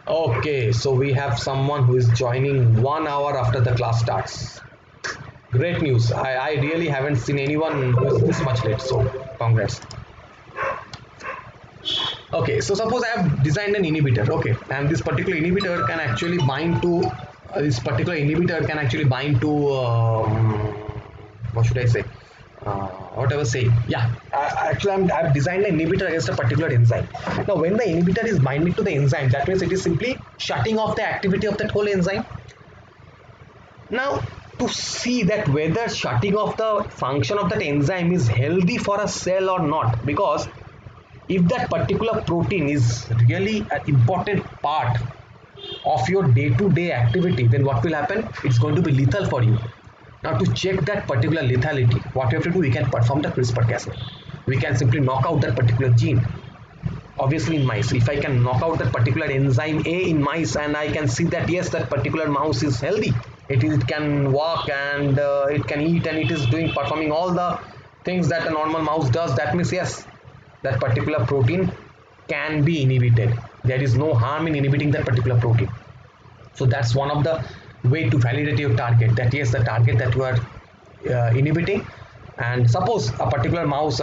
Okay, so we have someone who is joining 1 hour after the class starts. Great news. I really haven't seen anyone who is this much late, so congrats. Okay, so suppose I have designed an inhibitor, okay, and this particular inhibitor can actually bind to what should I say? What I was saying, yeah, actually I've designed an inhibitor against a particular enzyme. Now, when the inhibitor is binding to the enzyme, that means it is simply shutting off the activity of that whole enzyme. Now, to see that whether shutting off the function of that enzyme is healthy for a cell or not, because if that particular protein is really an important part of your day-to-day activity, then what will happen? It's going to be lethal for you. Now, to check that particular lethality, what we have to do, we can perform the CRISPR-Cas9. We can simply knock out that particular gene. Obviously, in mice, if I can knock out that particular enzyme A in mice, and I can see that yes, that particular mouse is healthy, it can walk, and it can eat, and it is performing all the things that a normal mouse does, that means yes, that particular protein can be inhibited. There is no harm in inhibiting that particular protein. So that's one of the way to validate your target, that yes, the target that you are inhibiting. And suppose a particular mouse,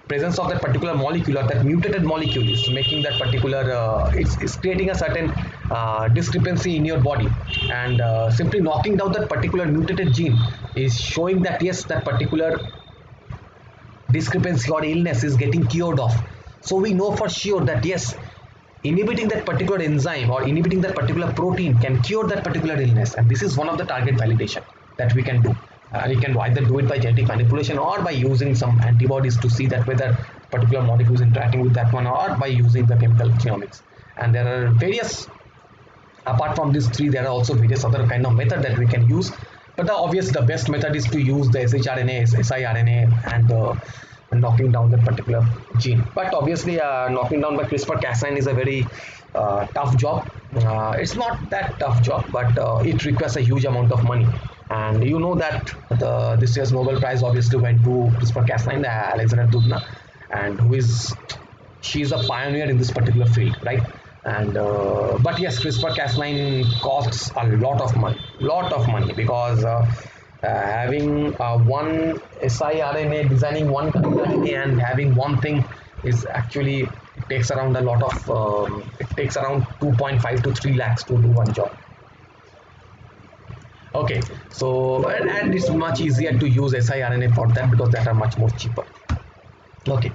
presence of that particular molecule or that mutated molecule is making that particular it's creating a certain discrepancy in your body, and simply knocking down that particular mutated gene is showing that yes, that particular discrepancy or illness is getting cured off. So we know for sure that yes, inhibiting that particular enzyme or inhibiting that particular protein can cure that particular illness, and this is one of the target validation that we can do. You can either do it by genetic manipulation or by using some antibodies to see that whether particular molecule is interacting with that one, or by using the chemical genomics. And there are various, apart from these three, there are also various other kind of method that we can use, but the best method is to use the shRNA, siRNA, and knocking down that particular gene. But obviously, knocking down by CRISPR-Cas9 is a very tough job. It's not that tough job, but it requires a huge amount of money. And you know that this year's Nobel Prize obviously went to CRISPR-Cas9, Alexandra Dubna, and she's a pioneer in this particular field, right? And but yes, CRISPR-Cas9 costs a lot of money, because having one siRNA, designing one RNA, and having one thing is actually, it takes around a lot of it takes around 2.5 to 3 lakhs to do one job. Okay, so and it's much easier to use siRNA for that, because that are much more cheaper. Okay,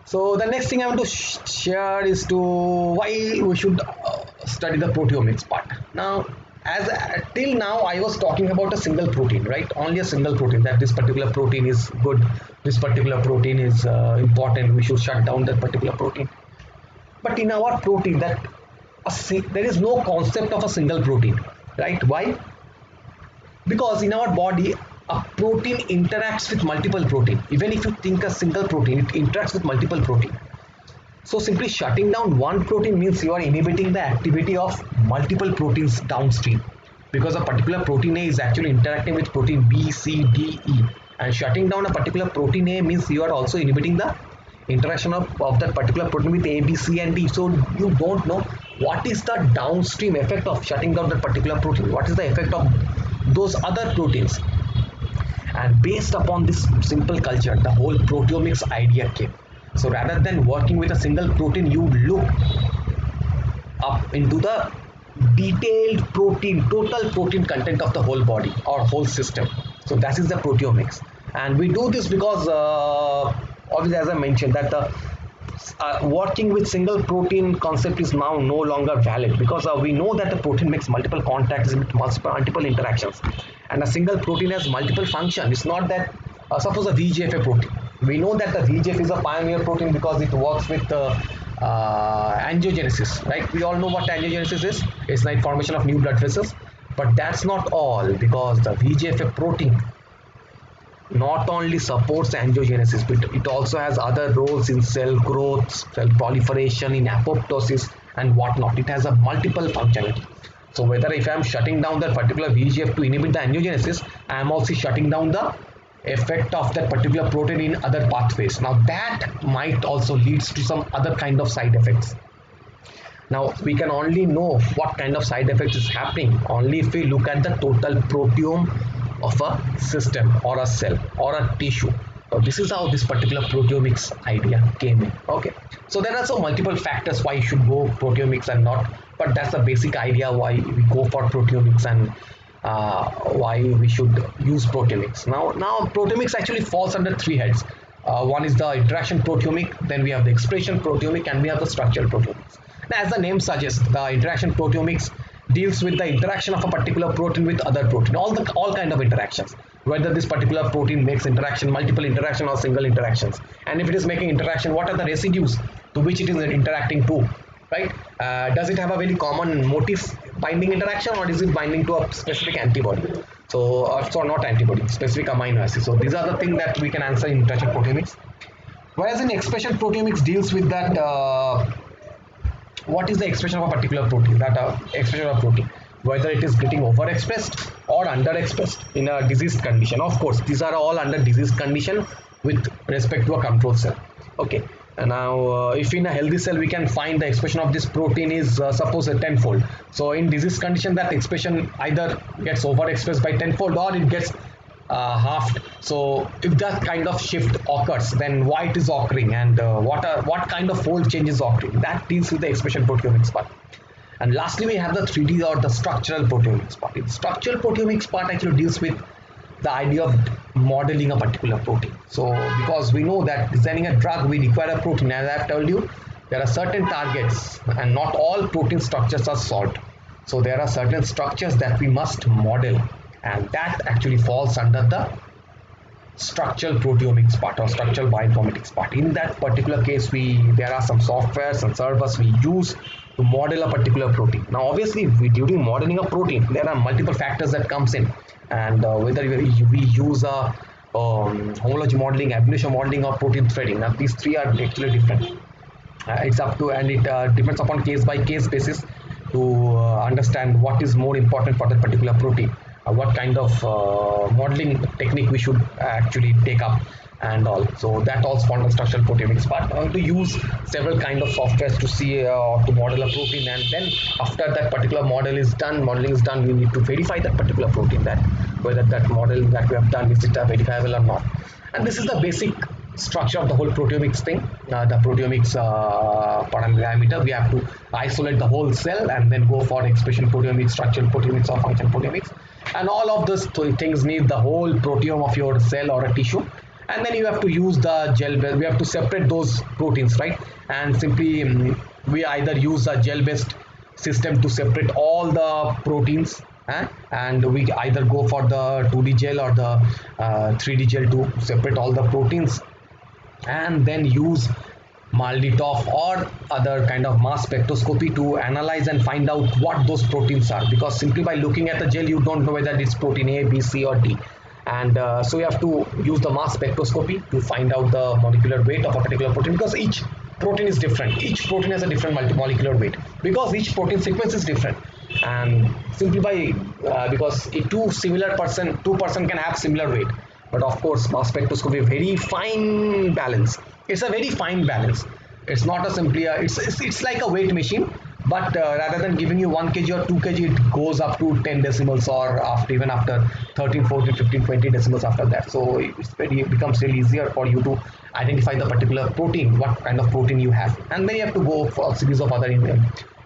so the next thing I want to share is to why we should study the proteomics part. Now, as till now I was talking about a single protein, right? Only a single protein, that this particular protein is good, this particular protein is important, we should shut down that particular protein. But in our protein, there is no concept of a single protein, right? Why? Because in our body, a protein interacts with multiple protein. Even if you think a single protein, it interacts with multiple protein. So simply shutting down one protein means you are inhibiting the activity of multiple proteins downstream, because a particular protein A is actually interacting with protein B, C, D, E, and shutting down a particular protein A means you are also inhibiting the interaction of that particular protein with A, B, C, and D. So you don't know what is the downstream effect of shutting down that particular protein, what is the effect of those other proteins. And based upon this simple culture, the whole proteomics idea came. So rather than working with a single protein, you look up into the detailed protein, total protein content of the whole body or whole system. So that is the proteomics. And we do this because obviously, as I mentioned, that the working with single protein concept is now no longer valid, because we know that the protein makes multiple contacts with multiple interactions, and a single protein has multiple functions. It's not that suppose a VGFA protein. We know that the VGF is a pioneer protein because it works with angiogenesis, right? We all know what angiogenesis is. It's like formation of new blood vessels. But that's not all, because the VGFA protein not only supports angiogenesis, but it also has other roles in cell growth, cell proliferation, in apoptosis and whatnot. It has a multiple functionality. So whether if I am shutting down that particular VGF to inhibit the angiogenesis, I am also shutting down the effect of that particular protein in other pathways. Now that might also leads to some other kind of side effects. Now we can only know what kind of side effects is happening only if we look at the total proteome of a system or a cell or a tissue. So this is how this particular proteomics idea came in. Okay, so there are so multiple factors why you should go proteomics and not, but that's the basic idea why we go for proteomics and why we should use proteomics. Now proteomics actually falls under three heads. One is the interaction proteomic, then we have the expression proteomic, and we have the structural proteomics. Now, as the name suggests, the interaction proteomics deals with the interaction of a particular protein with other protein, all kind of interactions, whether this particular protein makes interaction, multiple interaction or single interactions, and if it is making interaction, what are the residues to which it is interacting to, right? Does it have a very common motif binding interaction, or is it binding to a specific antibody? So not antibody, specific amino acid. So these are the things that we can answer in interaction proteomics. Whereas in expression proteomics deals with that what is the expression of a particular protein, that expression of protein, whether it is getting overexpressed or underexpressed in a diseased condition. Of course, these are all under diseased condition with respect to a control cell. Okay, and now if in a healthy cell we can find the expression of this protein is suppose a tenfold. So in disease condition, that expression either gets overexpressed by tenfold or it gets halved. So if that kind of shift occurs, then why it is occurring, and what kind of fold change is occurring, that deals with the expression proteomics part. And lastly, we have the 3D or the structural proteomics part. The structural proteomics part actually deals with the idea of modeling a particular protein. So because we know that designing a drug, we require a protein. As I have told you, there are certain targets and not all protein structures are solved. So there are certain structures that we must model, and that actually falls under the structural proteomics part or structural bioinformatics part. In that particular case, there are some softwares and servers we use to model a particular protein. Now obviously during modeling a protein, there are multiple factors that comes in, and whether we use a homology modeling, ab initio modeling, or protein threading. Now these three are actually different. It's up to, and it depends upon case by case basis to understand what is more important for that particular protein, what kind of modeling technique we should actually take up and all. So that all falls under structural proteomics part. To use several kind of softwares to see to model a protein, and then after that particular modeling is done, we need to verify that particular protein, that whether that model that we have done is it verifiable or not. And this is the basic structure of the whole proteomics thing. The proteomics parameter, we have to isolate the whole cell and then go for expression proteomics, structural proteomics, or function proteomics, and all of these things need the whole proteome of your cell or a tissue. And then you have to use the gel, we have to separate those proteins, right? And simply we either use a gel based system to separate all the proteins, and we either go for the 2D gel or the 3D gel to separate all the proteins, and then use MALDI-TOF or other kind of mass spectroscopy to analyze and find out what those proteins are, because simply by looking at the gel you don't know whether it's protein A, B, C or D. And so you have to use the mass spectroscopy to find out the molecular weight of a particular protein, because each protein is different. Each protein has a different molecular weight because each protein sequence is different. And simply by because a two person can have similar weight, but of course mass spectroscopy very fine balance. It's a very fine balance. It's not a simply it's like a weight machine, but rather than giving you 1 kg or 2 kg, it goes up to 10 decimals, or even after 13, 14, 15, 20 decimals after that. So it becomes really easier for you to identify the particular protein, what kind of protein you have, and then you have to go for a series of other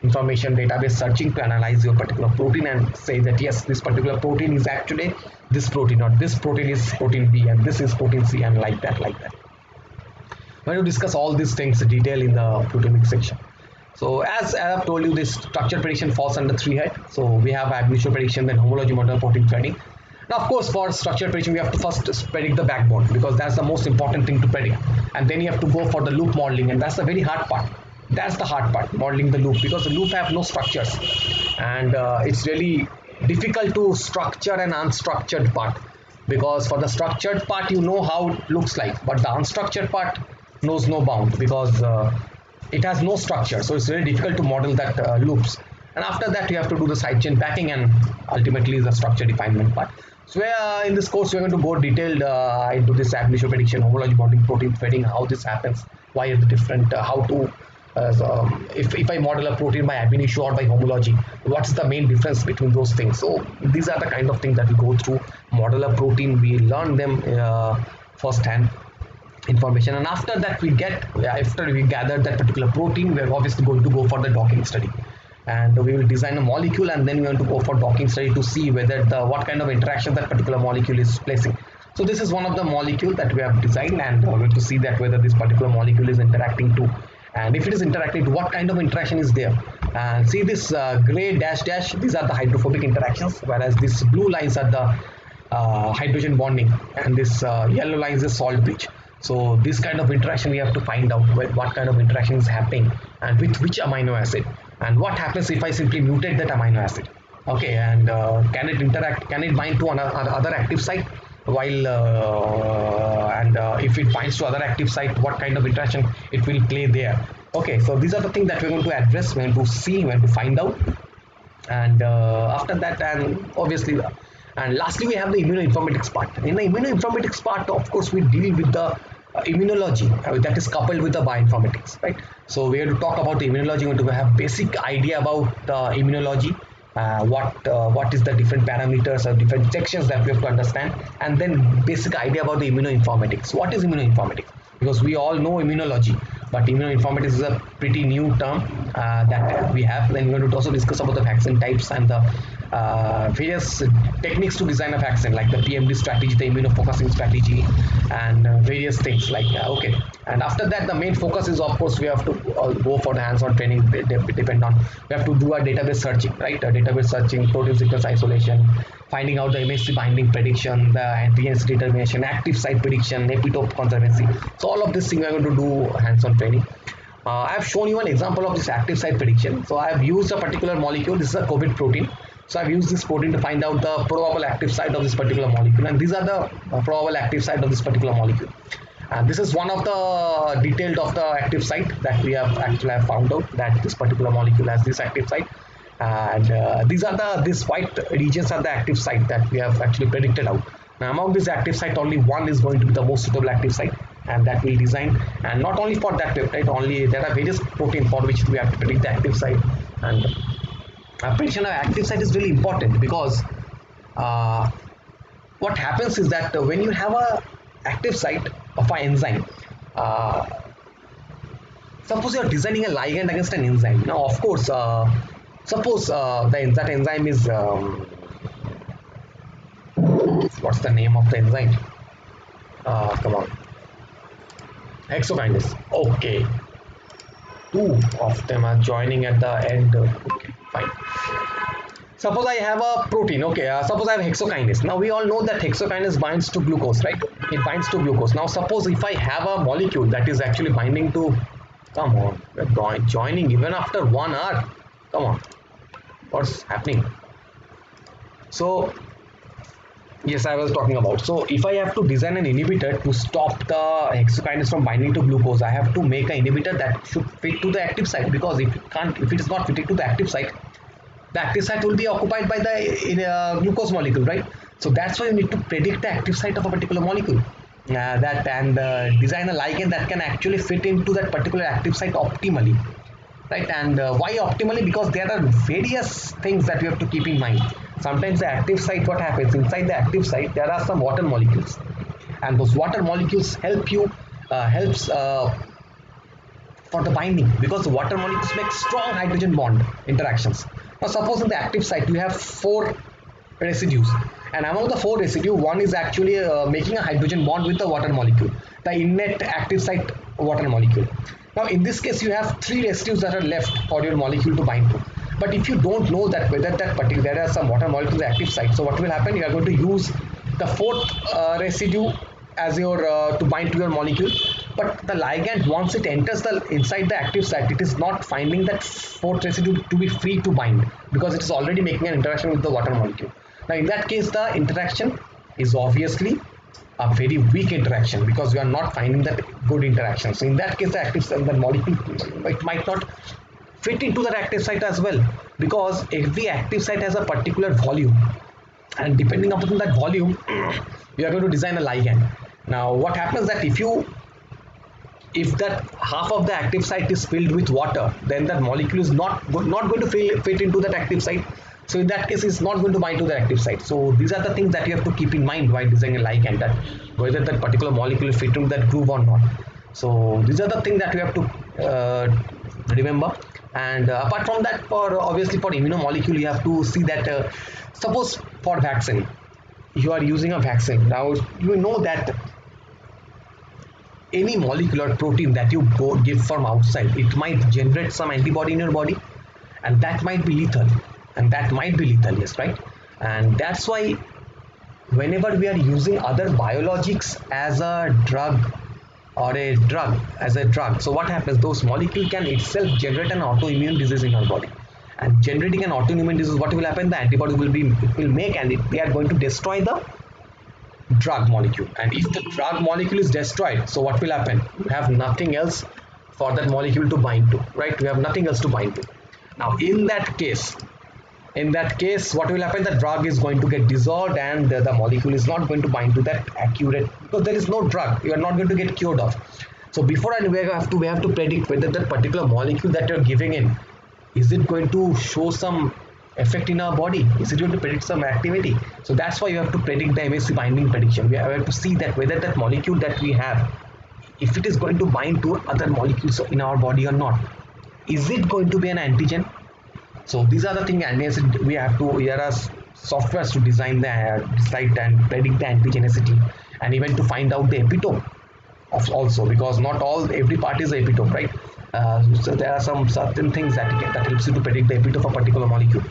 information database searching to analyze your particular protein and say that yes, this particular protein is actually this protein, or this protein is protein B and this is protein C, and like that. We're going to discuss all these things in detail in the proteomics section. So as I have told you, this structure prediction falls under three head. So we have ab initio prediction, then homology model, protein threading. Now, of course, for structure prediction, we have to first predict the backbone because that's the most important thing to predict. And then you have to go for the loop modeling, and that's the very hard part. That's the hard part, modeling the loop, because the loop have no structures, and it's really difficult to structure an unstructured part, because for the structured part you know how it looks like, but the unstructured part knows no bound because it has no structure, so it's very difficult to model that loops. And after that you have to do the sidechain packing and ultimately the structure definement part. So in this course we're going to go detailed into this ab initio prediction, homology modeling, protein threading, how this happens, why are the different, how to if I model a protein by ab initio or by homology, what's the main difference between those things. So these are the kind of things that we go through. Model a protein, we learn them first hand information, and after that we get, after we gather that particular protein, we're obviously going to go for the docking study, and we will design a molecule, and then we want to go for docking study to see whether the what kind of interaction that particular molecule is placing. So this is one of the molecule that we have designed, and we're going to see that whether this particular molecule is interacting to, and if it is interacting to, what kind of interaction is there. And see this gray dash dash, these are the hydrophobic interactions, whereas these blue lines are the hydrogen bonding, and this yellow lines is salt bridge. So this kind of interaction we have to find out what kind of interaction is happening and with which amino acid, and what happens if I simply mutate that amino acid. Okay, and can it interact, can it bind to another active site, while if it binds to other active site, what kind of interaction it will play there. Okay, so these are the things that we're going to address, we're going to see, we're going to find out. And after that, and obviously, and lastly we have the immunoinformatics part. In the immunoinformatics part, of course, we deal with the immunology that is coupled with the bioinformatics, right? So we have to talk about the immunology, we have to have basic idea about immunology, what is the different parameters or different sections that we have to understand, and then basic idea about the immunoinformatics. What is immunoinformatics? Because we all know immunology, but immunoinformatics is a pretty new term that we have. Then we're going to also discuss about the vaccine types and the various techniques to design a vaccine, like the PMD strategy, the immunofocusing strategy, and various things like okay. And after that, the main focus is, of course, we have to go for the hands-on training. Depend on, we have to do a database searching, right? Database searching, protein sequence isolation, finding out the MHC binding prediction, the antigens determination, active site prediction, epitope conservancy. So all of this thing we are going to do hands-on training. I have shown you an example of this active site prediction. So I have used a particular molecule. This is a COVID protein. So I've used this protein to find out the probable active site of this particular molecule, and these are the probable active site of this particular molecule. And this is one of the detailed of the active site that we have actually found out that this particular molecule has this active site. And these are these white regions are the active site that we have actually predicted out. Now among these active site, only one is going to be the most suitable active site, and that we design. And not only for that peptide, only there are various protein for which we have to predict the active site. And prediction of active site is really important because what happens is that when you have a active site of an enzyme, uh, suppose you are designing a ligand against an enzyme. Now, of course, suppose that enzyme is what's the name of the enzyme? Come on, hexokinase. Okay, two of them are joining at the end. Okay, fine. Suppose I have a protein, okay, suppose I have hexokinase. Now we all know that hexokinase binds to glucose, right? It binds to glucose. Now suppose if I have a molecule that is actually binding to, come on, we're joining even after 1 hour. Come on, what's happening? So yes, I was talking about. So if I have to design an inhibitor to stop the hexokinase from binding to glucose, I have to make an inhibitor that should fit to the active site, because if it is not fitting to the active site, the active site will be occupied by the glucose molecule, right? So that's why you need to predict the active site of a particular molecule, design a ligand that can actually fit into that particular active site optimally, right? And why optimally? Because there are various things that you have to keep in mind. Sometimes the active site, what happens inside the active site, there are some water molecules, and those water molecules helps for the binding, because the water molecules make strong hydrogen bond interactions. Now suppose in the active site you have 4 residues, and among the 4 residue, one is actually making a hydrogen bond with the water molecule. The innate active site water molecule. Now in this case you have three residues that are left for your molecule to bind to. But if you don't know that whether that particular there are some water molecules on the active site, so what will happen? You are going to use the fourth residue as your to bind to your molecule. But the ligand, once it enters the inside the active site, it is not finding that fourth residue to be free to bind because it is already making an interaction with the water molecule. Now in that case, the interaction is obviously a very weak interaction because you are not finding that good interaction. So in that case, the active site, the molecule, it might not fit into that active site as well, because every active site has a particular volume, and depending upon that volume you are going to design a ligand. Now what happens that if that half of the active site is filled with water, then that molecule is not going to fit into that active site. So in that case, it's not going to bind to the active site. So these are the things that you have to keep in mind while designing a ligand, that whether that particular molecule fit into that groove or not. So these are the things that you have to remember. And apart from that, for obviously for immunomolecule, you have to see that suppose for vaccine, you are using a vaccine. Now you know that any molecular protein that you give from outside, it might generate some antibody in your body, and that might be lethal, yes, right? And that's why whenever we are using other biologics as a drug or a drug as a drug, so what happens, those molecule can itself generate an autoimmune disease in our body. And generating an autoimmune disease, what will happen, the antibody will be, it will make, and they are going to destroy the drug molecule. And if the drug molecule is destroyed, so what will happen, you have nothing else for that molecule to bind to, right? You have nothing else to bind to. Now in that case, what will happen, the drug is going to get dissolved, and the molecule is not going to bind to that accurate, because there is no drug, you are not going to get cured of. So before, and we have to predict whether that particular molecule that you are giving in, is it going to show some effect in our body, is it going to predict some activity. So that's why you have to predict the MSC binding prediction. We have to see that whether that molecule that we have, if it is going to bind to other molecules in our body or not, is it going to be an antigen. So these are the things, and we have to, there are softwares to design the site and predict the antigenicity, and even to find out the epitope of also, because not all, every part is the epitope, right? So there are some certain things that helps you to predict the epitope of a particular molecule,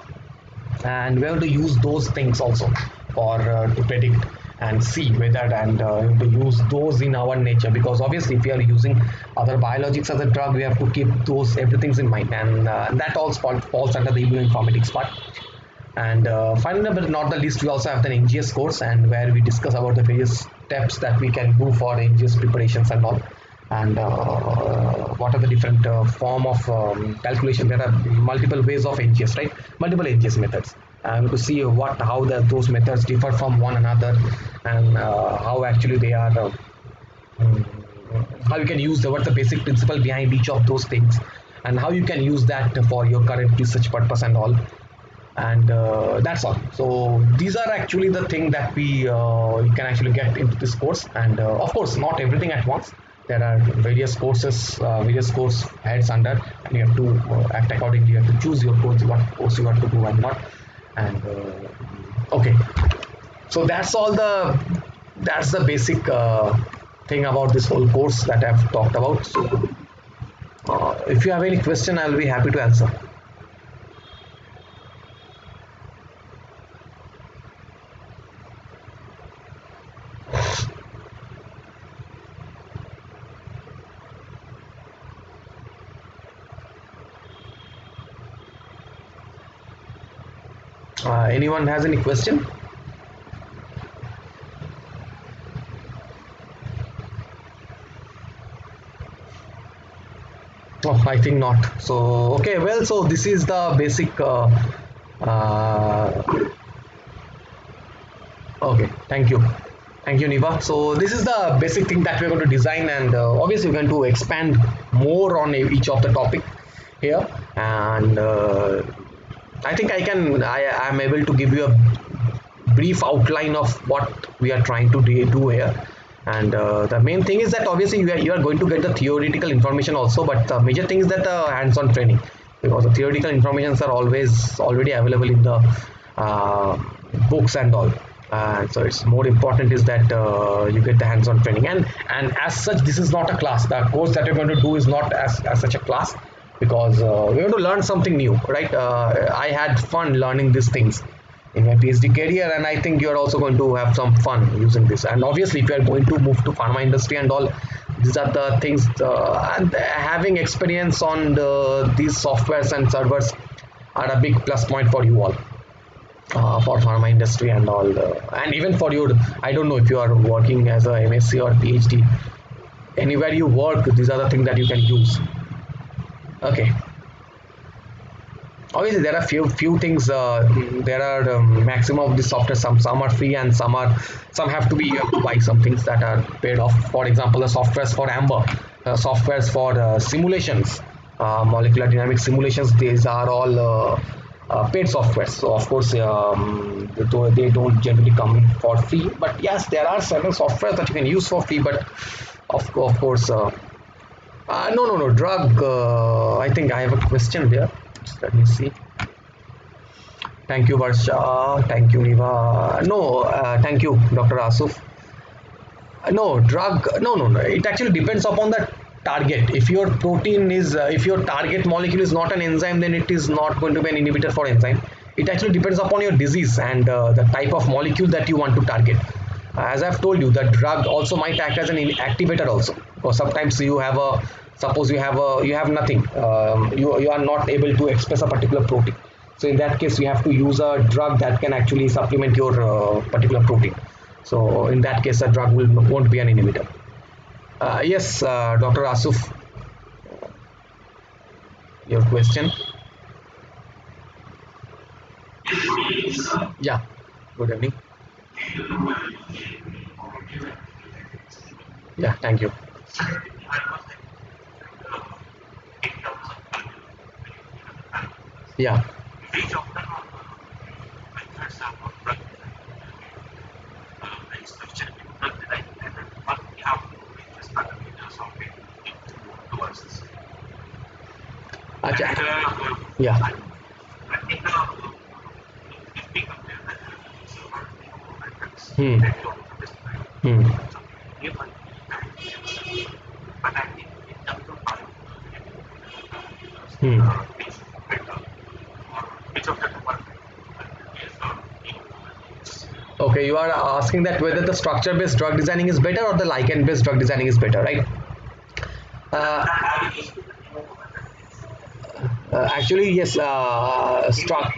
and we have to use those things also for to predict and see whether, and to use those in our nature, because obviously if we are using other biologics as a drug, we have to keep those everything in mind, and that all falls under the immunoinformatics part. And finally, but not the least, we also have the NGS course, and where we discuss about the various steps that we can do for NGS preparations and all, and what are the different form of calculation. There are multiple ways of NGS, right? Multiple NGS methods. To see how those methods differ from one another, and how actually they are, how you can use what the basic principle behind each of those things, and how you can use that for your current research purpose and all. And that's all. So these are actually the thing that we you can actually get into this course. And of course, not everything at once. There are various courses, various course heads under, and you have to act accordingly. You have to choose your course, what course you want to do and not. And okay, so that's the basic thing about this whole course that I've talked about. So if you have any question, I'll be happy to answer. Anyone has any question? Oh, I think not. So okay, well, so this is the basic. Uh, okay, thank you, Niva. So this is the basic thing that we're going to design, and obviously we're going to expand more on each of the topic here, and I think I am able to give you a brief outline of what we are trying to do here. And the main thing is that obviously you are going to get the theoretical information also, but the major thing is that the hands-on training, because the theoretical informations are always already available in the books and all. So it's more important is that you get the hands-on training, and as such this is not a class. The course that you're going to do is not as such a class, because we're going to learn something new, right? I had fun learning these things in my PhD career, and I think you're also going to have some fun using this. And obviously if you're going to move to pharma industry and all, these are the things, and having experience on these softwares and servers are a big plus point for you all, for pharma industry and all, and even for your, I don't know if you are working as a MSc or PhD, anywhere you work, these are the things that you can use. Okay, obviously there are few things, there are maximum of the software, some are free and some have to be, you have to buy some things that are paid off. For example, the softwares for Amber, softwares for simulations, molecular dynamic simulations, these are all paid software. So of course, though they don't generally come for free, but yes, there are certain softwares that you can use for free. But of course, no, drug. I think I have a question there. Just let me see. Thank you, Varsha. Thank you, Niva. No, thank you, Dr. Asuf. No, drug. No. It actually depends upon the target. If your protein is, if your target molecule is not an enzyme, then it is not going to be an inhibitor for enzyme. It actually depends upon your disease and the type of molecule that you want to target. As I've told you, the drug also might act as an activator also. Because sometimes you have a, suppose you have nothing, you are not able to express a particular protein. So in that case, you have to use a drug that can actually supplement your particular protein. So in that case, a drug won't be an inhibitor. Yes, Dr. Asuf, your question. Yeah, good evening. Yeah, thank you. Yeah. Acha. Yeah. Hmm. Hmm. Hmm. Okay, you are asking that whether the structure-based drug designing is better or the ligand-based drug designing is better, right? Uh, Actually, yes. Struct.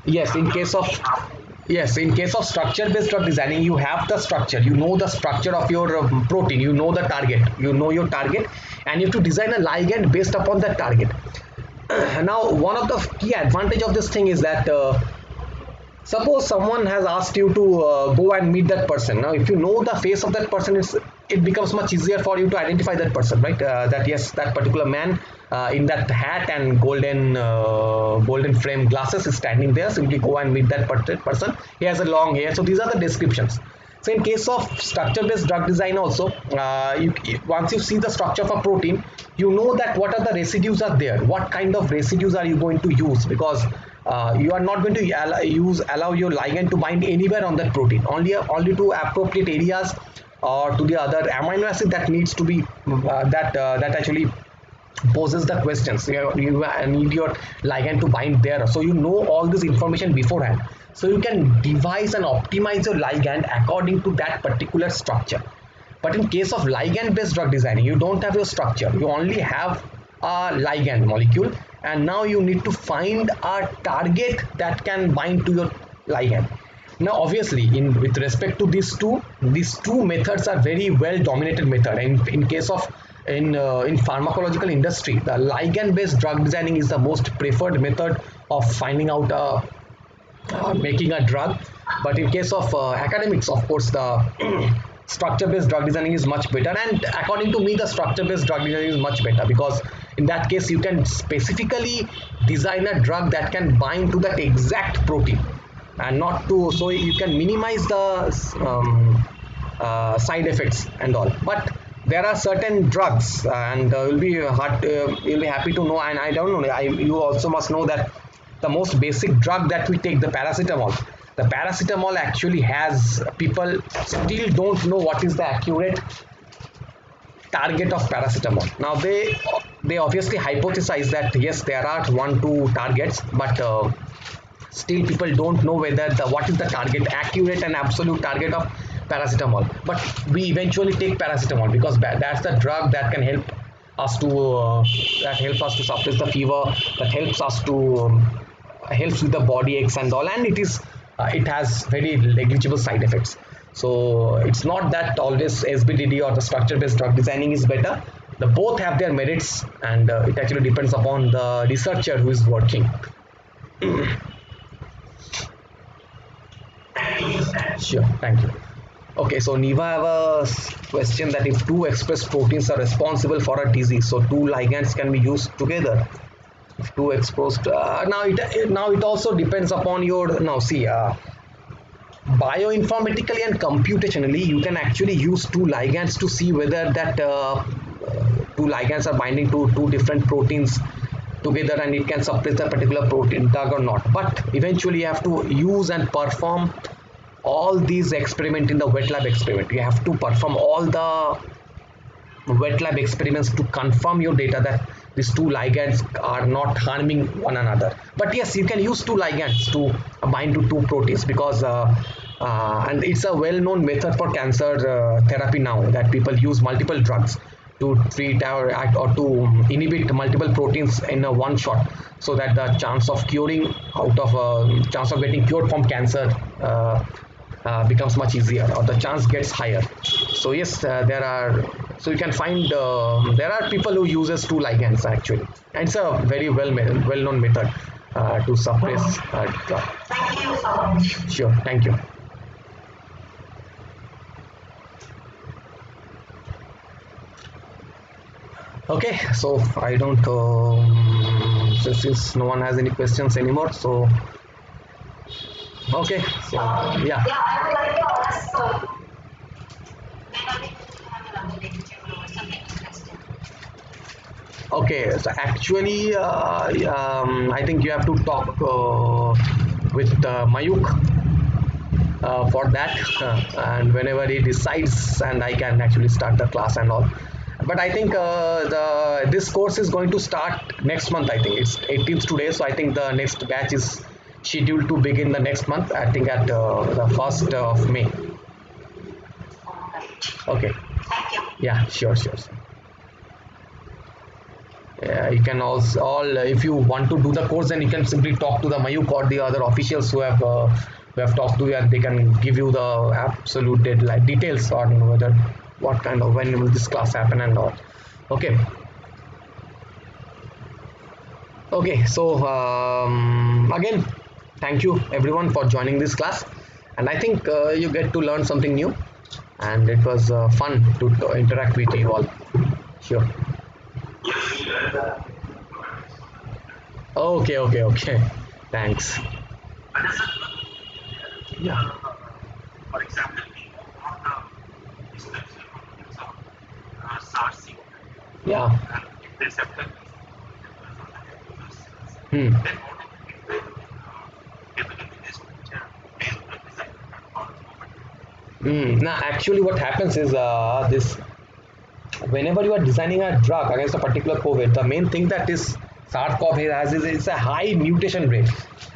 Yes, in case of, yes, in case of structure-based drug designing, you have the structure. You know the structure of your protein. You know the target. You know your target, and you have to design a ligand based upon that target. Now, one of the key advantage of this thing is that, suppose someone has asked you to go and meet that person. Now if you know the face of that person, it becomes much easier for you to identify that person, right? That yes, that particular man in that hat and golden frame glasses is standing there. Simply go and meet that person. He has a long hair. So these are the descriptions. So in case of structure-based drug design also, once you see the structure of a protein, you know that what are the residues are there, what kind of residues are you going to use, because you are not going to allow your ligand to bind anywhere on that protein, only to appropriate areas or to the other amino acid that needs to be, that actually poses the questions. You need your ligand to bind there, so you know all this information beforehand, so you can devise and optimize your ligand according to that particular structure. But in case of ligand based drug designing, you don't have your structure, you only have a ligand molecule, and now you need to find a target that can bind to your ligand. Now obviously, in with respect to these two methods are very well dominated method. In case of, in pharmacological industry, the ligand based drug designing is the most preferred method of finding out making a drug. But in case of academics, of course, the structure based drug designing is much better, and according to me the structure based drug designing is much better, because in that case you can specifically design a drug that can bind to that exact protein, and not to, so you can minimize the side effects and all. But there are certain drugs, and you'll be happy to know, and I don't know, you also must know that the most basic drug that we take, the paracetamol actually has, people still don't know what is the accurate target of paracetamol. Now they obviously hypothesize that yes, there are one two targets, but still people don't know whether the what is the target, accurate and absolute target of paracetamol. But we eventually take paracetamol because that's the drug that can help us to suppress the fever, that helps us to helps with the body aches and all, and it has very negligible side effects. So it's not that always SBDD or the structure based drug designing is better. The both have their merits, and it actually depends upon the researcher who is working. Sure, thank you. Okay, so Neva have a question that if two expressed proteins are responsible for a disease, so two ligands can be used together. If two exposed, now it also depends upon your, now see, bioinformatically and computationally, you can actually use two ligands to see whether that two ligands are binding to two different proteins together, and it can suppress the particular protein drug or not. But eventually, you have to use and perform all these experiment in the wet lab experiment. You have to perform all the wet lab experiments to confirm your data that these two ligands are not harming one another. But yes, you can use two ligands to bind to two proteins, because and it's a well-known method for cancer therapy now, that people use multiple drugs to treat or to inhibit multiple proteins in a one shot, so that the chance of curing out of chance of getting cured from cancer becomes much easier, or the chance gets higher. So yes, so you can find there are people who uses two ligands actually, and it's a very well-known method to suppress drug. Thank you so much. Sure, thank you. Okay, so I don't since no one has any questions anymore, so okay, so yeah. Yeah, I would like to ask, when are we going to have another lecture or something interesting? Okay, so actually, I think you have to talk with Mayuk for that, and whenever he decides, and I can actually start the class and all. But I think the this course is going to start next month. I think it's 18th today, so I think the next batch is scheduled to begin the next month. I think at the 1st of May. All right. Okay. Thank you. Yeah, sure. You can also all if you want to do the course, then you can simply talk to the Mayuk or the other officials who have talked to you, and they can give you the absolute deadline details on whether what kind of when will this class happen and all. Okay. Okay, so again, thank you everyone for joining this class, and I think you get to learn something new, and it was fun to interact with you all. Sure. Okay. Thanks. Yeah. For example, we know about the distance of SARS Yeah. and if the receptor is Hmm. then how do we capability this structure based on the design or Now, actually, what happens is this whenever you are designing a drug against a particular COVID, the main thing that is SARS-CoV has is it's a high mutation rate,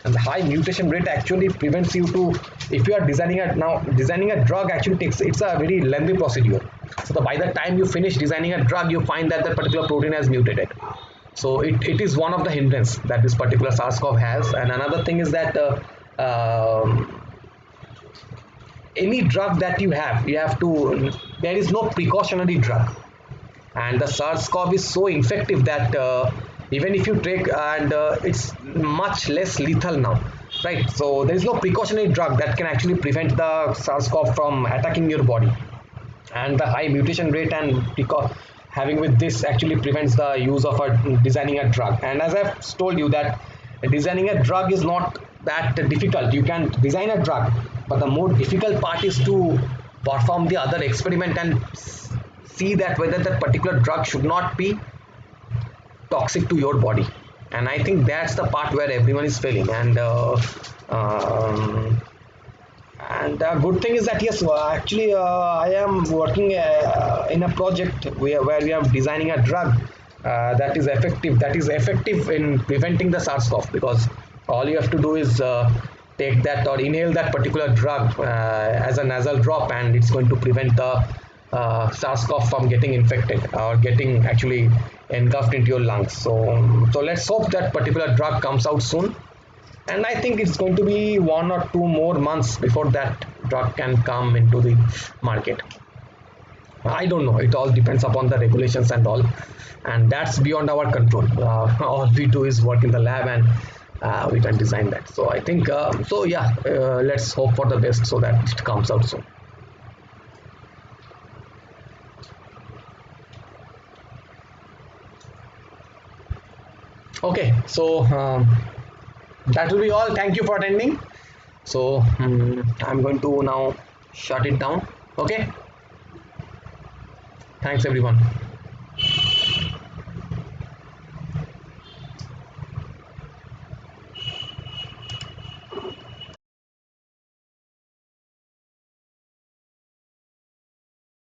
and the high mutation rate actually prevents you to, if you are designing a drug actually takes, it's a very lengthy procedure. So by the time you finish designing a drug, you find that the particular protein has mutated. So it is one of the hindrance that this particular SARS-CoV has, and another thing is that any drug that you have to, there is no precautionary drug, and the SARS-CoV is so infective that even if you take, and it's much less lethal now, right? So there is no precautionary drug that can actually prevent the SARS-CoV from attacking your body, and the high mutation rate and having with this actually prevents the use of designing a drug. And as I've told you that designing a drug is not that difficult. You can design a drug, but the more difficult part is to perform the other experiment and see that whether that particular drug should not be toxic to your body. And I think that's the part where everyone is failing. Um, and good thing is that yes, actually I am working in a project where we are designing a drug that is effective in preventing the SARS-CoV, because all you have to do is take that or inhale that particular drug as a nasal drop, and it's going to prevent the SARS-CoV from getting infected or getting actually engulfed into your lungs. So let's hope that particular drug comes out soon, and I think it's going to be 1 or 2 more months before that drug can come into the market. I don't know, it all depends upon the regulations and all, and that's beyond our control. All we do is work in the lab, and we can design that. So I think so yeah, let's hope for the best so that it comes out soon. Okay, so that will be all. Thank you for attending. So I'm going to now shut it down. Okay, thanks everyone.